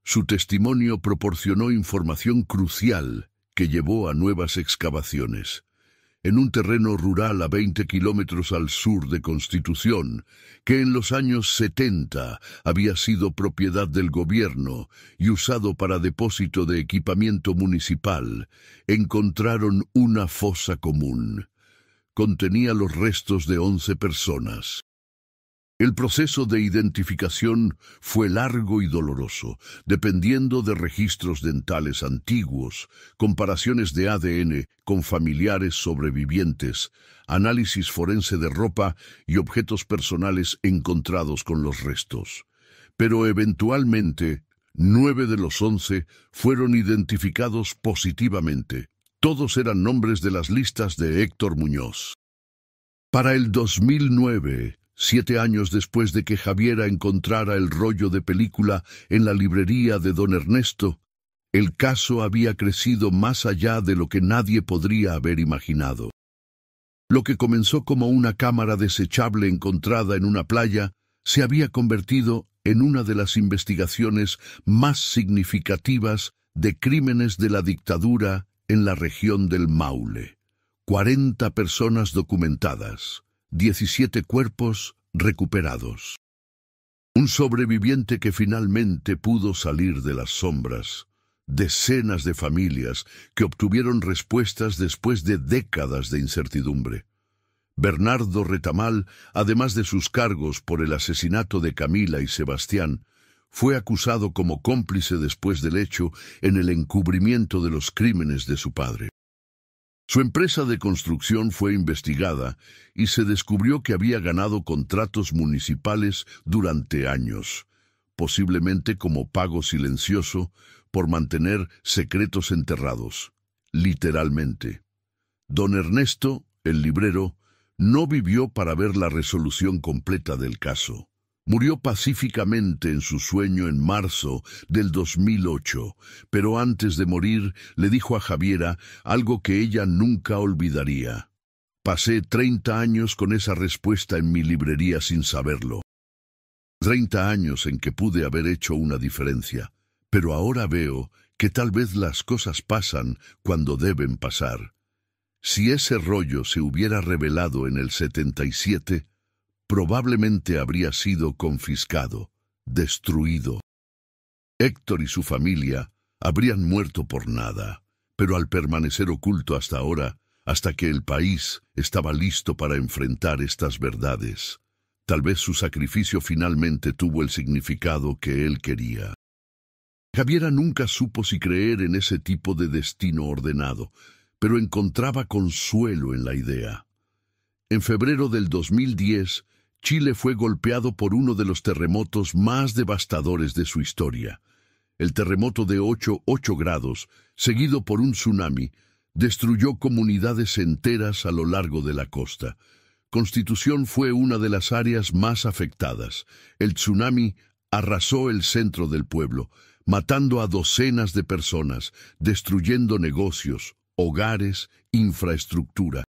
Su testimonio proporcionó información crucial que llevó a nuevas excavaciones. En un terreno rural a 20 kilómetros al sur de Constitución, que en los años 70 había sido propiedad del gobierno y usado para depósito de equipamiento municipal, encontraron una fosa común. Contenía los restos de 11 personas. El proceso de identificación fue largo y doloroso, dependiendo de registros dentales antiguos, comparaciones de ADN con familiares sobrevivientes, análisis forense de ropa y objetos personales encontrados con los restos. Pero eventualmente, 9 de los 11 fueron identificados positivamente. Todos eran nombres de las listas de Héctor Muñoz. Para el 2009, 7 años después de que Javiera encontrara el rollo de película en la librería de don Ernesto, el caso había crecido más allá de lo que nadie podría haber imaginado. Lo que comenzó como una cámara desechable encontrada en una playa se había convertido en una de las investigaciones más significativas de crímenes de la dictadura en la región del Maule. 40 personas documentadas, 17 cuerpos recuperados. Un sobreviviente que finalmente pudo salir de las sombras. Decenas de familias que obtuvieron respuestas después de décadas de incertidumbre. Bernardo Retamal, además de sus cargos por el asesinato de Camila y Sebastián, fue acusado como cómplice después del hecho en el encubrimiento de los crímenes de su padre. Su empresa de construcción fue investigada y se descubrió que había ganado contratos municipales durante años, posiblemente como pago silencioso por mantener secretos enterrados, literalmente. Don Ernesto, el librero, no vivió para ver la resolución completa del caso. Murió pacíficamente en su sueño en marzo del 2008, pero antes de morir le dijo a Javiera algo que ella nunca olvidaría. Pasé 30 años con esa respuesta en mi librería sin saberlo. 30 años en que pude haber hecho una diferencia, pero ahora veo que tal vez las cosas pasan cuando deben pasar. Si ese rollo se hubiera revelado en el 77, probablemente habría sido confiscado, destruido. Héctor y su familia habrían muerto por nada, pero al permanecer oculto hasta ahora, hasta que el país estaba listo para enfrentar estas verdades, tal vez su sacrificio finalmente tuvo el significado que él quería. Javiera nunca supo si creer en ese tipo de destino ordenado, pero encontraba consuelo en la idea. En febrero del 2010, Chile fue golpeado por uno de los terremotos más devastadores de su historia. El terremoto de 8,8 grados, seguido por un tsunami, destruyó comunidades enteras a lo largo de la costa. Constitución fue una de las áreas más afectadas. El tsunami arrasó el centro del pueblo, matando a docenas de personas, destruyendo negocios, hogares, infraestructura.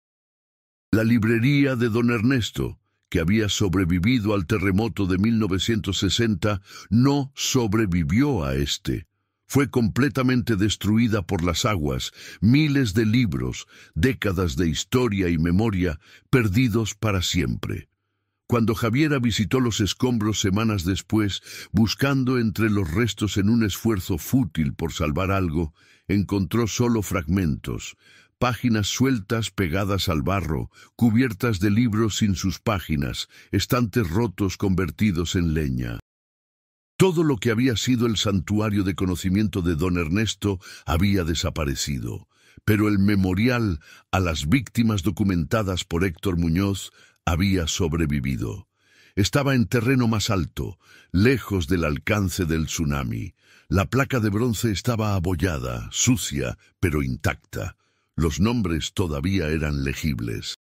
La librería de don Ernesto, que había sobrevivido al terremoto de 1960, no sobrevivió a este. Fue completamente destruida por las aguas, miles de libros, décadas de historia y memoria, perdidos para siempre. Cuando Javiera visitó los escombros semanas después, buscando entre los restos en un esfuerzo fútil por salvar algo, encontró solo fragmentos, páginas sueltas pegadas al barro, cubiertas de libros sin sus páginas, estantes rotos convertidos en leña. Todo lo que había sido el santuario de conocimiento de don Ernesto había desaparecido, pero el memorial a las víctimas documentadas por Héctor Muñoz había sobrevivido. Estaba en terreno más alto, lejos del alcance del tsunami. La placa de bronce estaba abollada, sucia, pero intacta. Los nombres todavía eran legibles.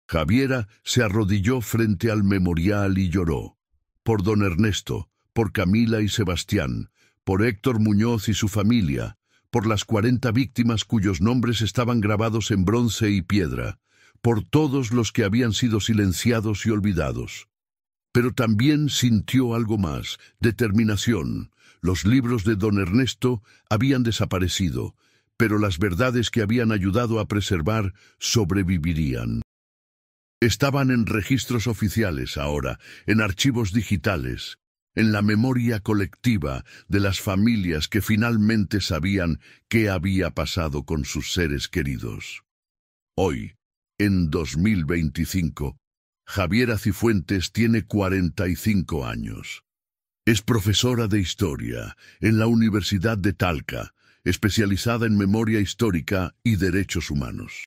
Javiera se arrodilló frente al memorial y lloró. Por don Ernesto, por Camila y Sebastián, por Héctor Muñoz y su familia, por las 40 víctimas cuyos nombres estaban grabados en bronce y piedra, por todos los que habían sido silenciados y olvidados. Pero también sintió algo más, determinación. Los libros de don Ernesto habían desaparecido, pero las verdades que habían ayudado a preservar sobrevivirían. Estaban en registros oficiales ahora, en archivos digitales, en la memoria colectiva de las familias que finalmente sabían qué había pasado con sus seres queridos. Hoy, en 2025, Javiera Cifuentes tiene 45 años. Es profesora de historia en la Universidad de Talca, especializada en memoria histórica y derechos humanos.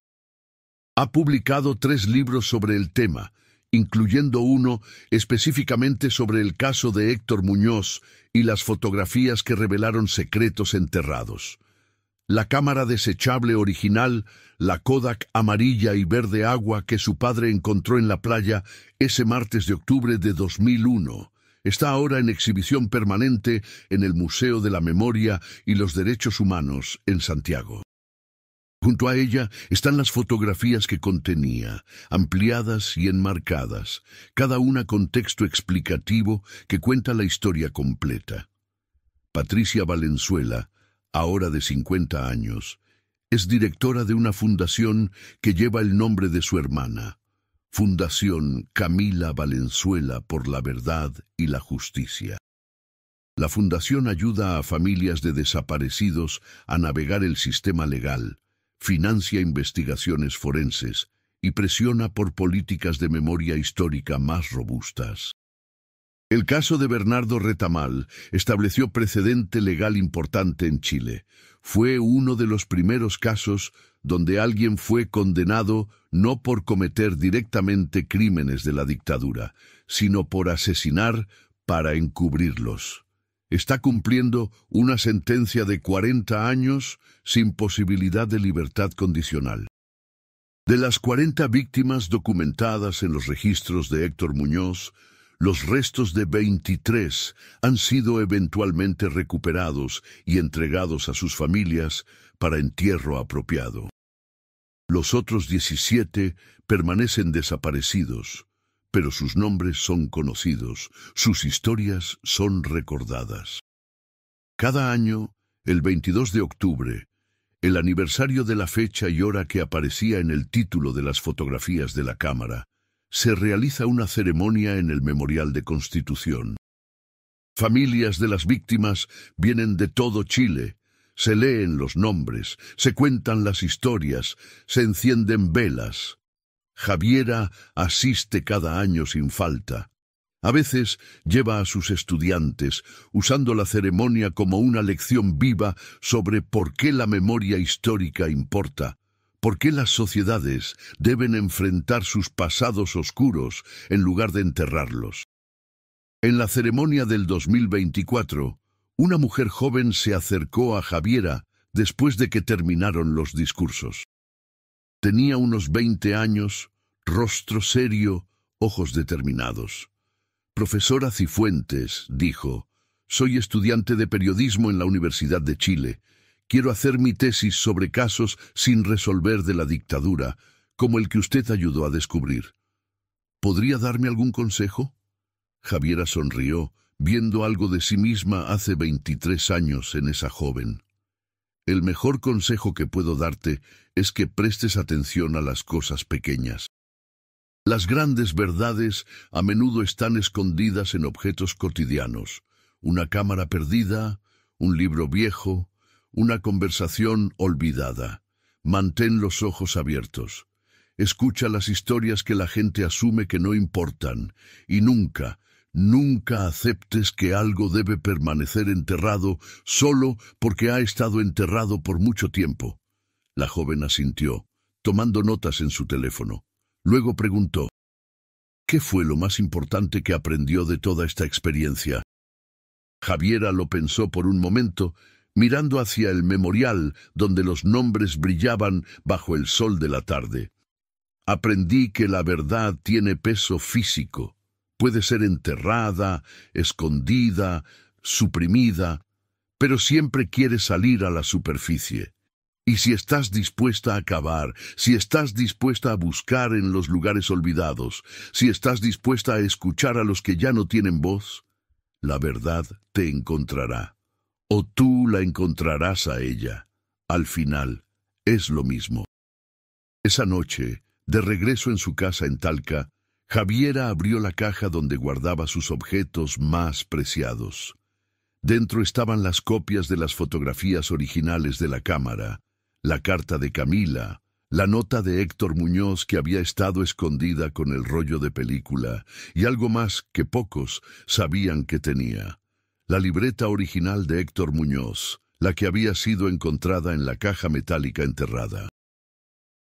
Ha publicado 3 libros sobre el tema, incluyendo uno específicamente sobre el caso de Héctor Muñoz y las fotografías que revelaron secretos enterrados. La cámara desechable original, la Kodak amarilla y verde agua que su padre encontró en la playa ese martes de octubre de 2001, está ahora en exhibición permanente en el Museo de la Memoria y los Derechos Humanos en Santiago. Junto a ella están las fotografías que contenía, ampliadas y enmarcadas, cada una con texto explicativo que cuenta la historia completa. Patricia Valenzuela, ahora de 50 años, es directora de una fundación que lleva el nombre de su hermana, Fundación Camila Valenzuela por la Verdad y la Justicia. La fundación ayuda a familias de desaparecidos a navegar el sistema legal, financia investigaciones forenses y presiona por políticas de memoria histórica más robustas. El caso de Bernardo Retamal estableció precedente legal importante en Chile. Fue uno de los primeros casos donde alguien fue condenado no por cometer directamente crímenes de la dictadura, sino por asesinar para encubrirlos. Está cumpliendo una sentencia de 40 años sin posibilidad de libertad condicional. De las 40 víctimas documentadas en los registros de Héctor Muñoz, los restos de 23 han sido eventualmente recuperados y entregados a sus familias para entierro apropiado. Los otros 17 permanecen desaparecidos, pero sus nombres son conocidos, sus historias son recordadas. Cada año, el 22 de octubre, el aniversario de la fecha y hora que aparecía en el título de las fotografías de la cámara, se realiza una ceremonia en el Memorial de Constitución. Familias de las víctimas vienen de todo Chile, se leen los nombres, se cuentan las historias, se encienden velas. Javiera asiste cada año sin falta. A veces lleva a sus estudiantes, usando la ceremonia como una lección viva sobre por qué la memoria histórica importa. ¿Por qué las sociedades deben enfrentar sus pasados oscuros en lugar de enterrarlos? En la ceremonia del 2024, una mujer joven se acercó a Javiera después de que terminaron los discursos. Tenía unos 20 años, rostro serio, ojos determinados. Profesora Cifuentes, dijo, soy estudiante de periodismo en la Universidad de Chile. Quiero hacer mi tesis sobre casos sin resolver de la dictadura, como el que usted ayudó a descubrir. ¿Podría darme algún consejo? Javiera sonrió, viendo algo de sí misma hace 23 años en esa joven. El mejor consejo que puedo darte es que prestes atención a las cosas pequeñas. Las grandes verdades a menudo están escondidas en objetos cotidianos. Una cámara perdida, un libro viejo, una conversación olvidada. Mantén los ojos abiertos. Escucha las historias que la gente asume que no importan y nunca aceptes que algo debe permanecer enterrado solo porque ha estado enterrado por mucho tiempo. La joven asintió, tomando notas en su teléfono. Luego preguntó, ¿qué fue lo más importante que aprendió de toda esta experiencia? Javiera lo pensó por un momento, mirando hacia el memorial donde los nombres brillaban bajo el sol de la tarde. Aprendí que la verdad tiene peso físico. Puede ser enterrada, escondida, suprimida, pero siempre quiere salir a la superficie. Y si estás dispuesta a cavar, si estás dispuesta a buscar en los lugares olvidados, si estás dispuesta a escuchar a los que ya no tienen voz, la verdad te encontrará. O tú la encontrarás a ella. Al final, es lo mismo. Esa noche, de regreso en su casa en Talca, Javiera abrió la caja donde guardaba sus objetos más preciados. Dentro estaban las copias de las fotografías originales de la cámara, la carta de Camila, la nota de Héctor Muñoz que había estado escondida con el rollo de película, y algo más que pocos sabían que tenía. La libreta original de Héctor Muñoz, la que había sido encontrada en la caja metálica enterrada.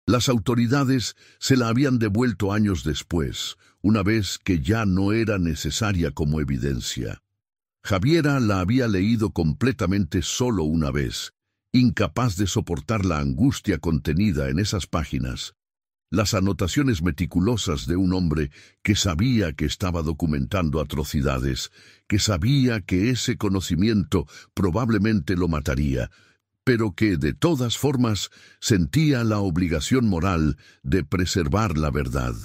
Las autoridades se la habían devuelto años después, una vez que ya no era necesaria como evidencia. Javiera la había leído completamente solo una vez, incapaz de soportar la angustia contenida en esas páginas, las anotaciones meticulosas de un hombre que sabía que estaba documentando atrocidades, que sabía que ese conocimiento probablemente lo mataría, pero que de todas formas sentía la obligación moral de preservar la verdad.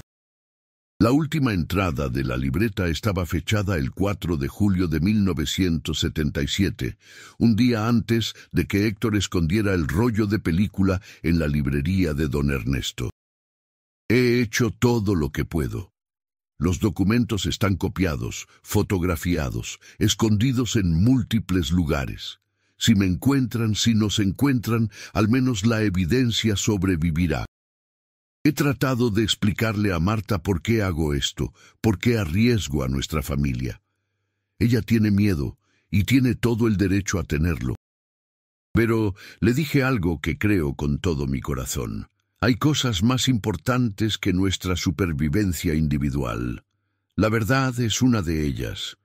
La última entrada de la libreta estaba fechada el 4 de julio de 1977, un día antes de que Héctor escondiera el rollo de película en la librería de don Ernesto. He hecho todo lo que puedo. Los documentos están copiados, fotografiados, escondidos en múltiples lugares. Si me encuentran, si nos encuentran, al menos la evidencia sobrevivirá. He tratado de explicarle a Marta por qué hago esto, por qué arriesgo a nuestra familia. Ella tiene miedo y tiene todo el derecho a tenerlo. Pero le dije algo que creo con todo mi corazón. Hay cosas más importantes que nuestra supervivencia individual. La verdad es una de ellas.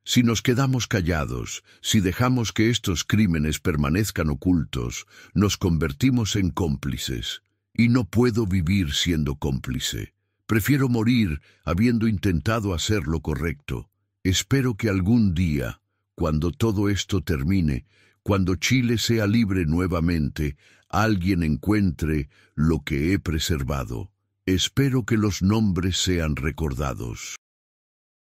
Si nos quedamos callados, si dejamos que estos crímenes permanezcan ocultos, nos convertimos en cómplices. Y no puedo vivir siendo cómplice. Prefiero morir habiendo intentado hacer lo correcto. Espero que algún día, cuando todo esto termine, cuando Chile sea libre nuevamente, alguien encuentre lo que he preservado. Espero que los nombres sean recordados.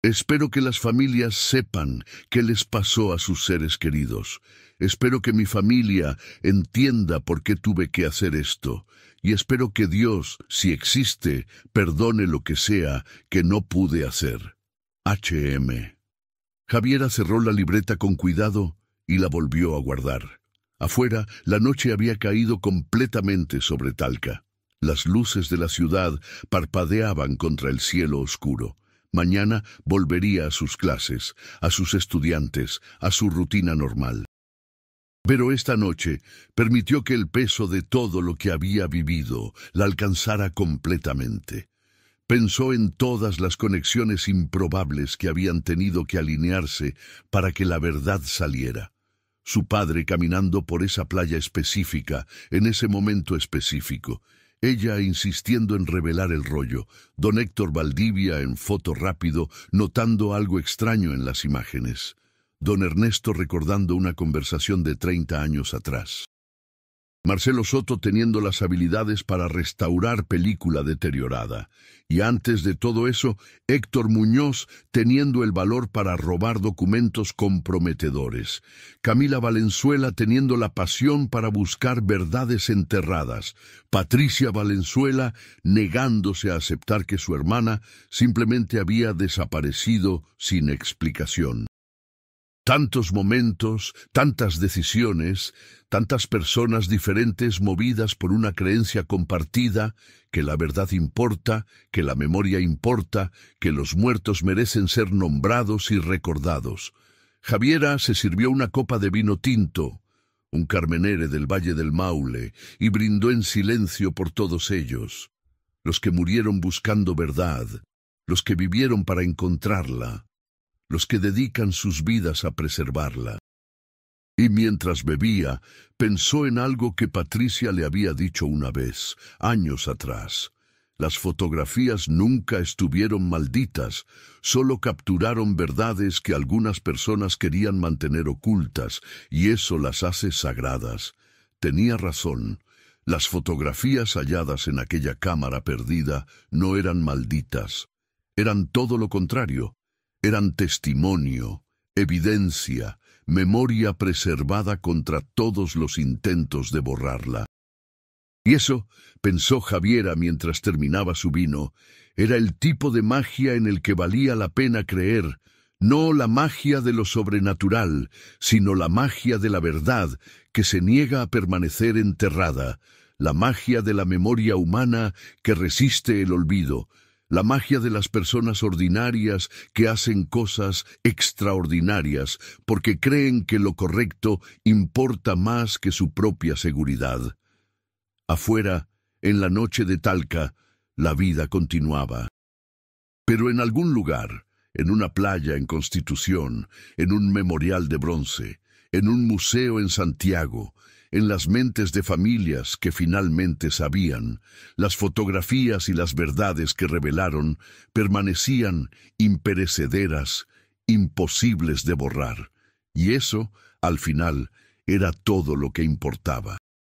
Espero que las familias sepan qué les pasó a sus seres queridos. Espero que mi familia entienda por qué tuve que hacer esto. Y espero que Dios, si existe, perdone lo que sea que no pude hacer. H.M. Javiera cerró la libreta con cuidado y la volvió a guardar. Afuera, la noche había caído completamente sobre Talca. Las luces de la ciudad parpadeaban contra el cielo oscuro. Mañana volvería a sus clases, a sus estudiantes, a su rutina normal. Pero esta noche permitió que el peso de todo lo que había vivido la alcanzara completamente. Pensó en todas las conexiones improbables que habían tenido que alinearse para que la verdad saliera. Su padre caminando por esa playa específica, en ese momento específico. Ella insistiendo en revelar el rollo. Don Héctor Valdivia en foto rápido, notando algo extraño en las imágenes. Don Ernesto recordando una conversación de 30 años atrás. Marcelo Soto teniendo las habilidades para restaurar película deteriorada. Y antes de todo eso, Héctor Muñoz teniendo el valor para robar documentos comprometedores. Camila Valenzuela teniendo la pasión para buscar verdades enterradas. Patricia Valenzuela negándose a aceptar que su hermana simplemente había desaparecido sin explicación. Tantos momentos, tantas decisiones, tantas personas diferentes movidas por una creencia compartida, que la verdad importa, que la memoria importa, que los muertos merecen ser nombrados y recordados. Javiera se sirvió una copa de vino tinto, un Carmenere del Valle del Maule, y brindó en silencio por todos ellos, los que murieron buscando verdad, los que vivieron para encontrarla, los que dedican sus vidas a preservarla. Y mientras bebía, pensó en algo que Patricia le había dicho una vez, años atrás. Las fotografías nunca estuvieron malditas, solo capturaron verdades que algunas personas querían mantener ocultas, y eso las hace sagradas. Tenía razón. Las fotografías halladas en aquella cámara perdida no eran malditas. Eran todo lo contrario. Eran testimonio, evidencia, memoria preservada contra todos los intentos de borrarla. Y eso, pensó Javiera mientras terminaba su vino, era el tipo de magia en el que valía la pena creer, no la magia de lo sobrenatural, sino la magia de la verdad que se niega a permanecer enterrada, la magia de la memoria humana que resiste el olvido, la magia de las personas ordinarias que hacen cosas extraordinarias porque creen que lo correcto importa más que su propia seguridad. Afuera, en la noche de Talca, la vida continuaba. Pero en algún lugar, en una playa en Constitución, en un memorial de bronce, en un museo en Santiago, en las mentes de familias que finalmente sabían, las fotografías y las verdades que revelaron permanecían imperecederas, imposibles de borrar. Y eso, al final, era todo lo que importaba.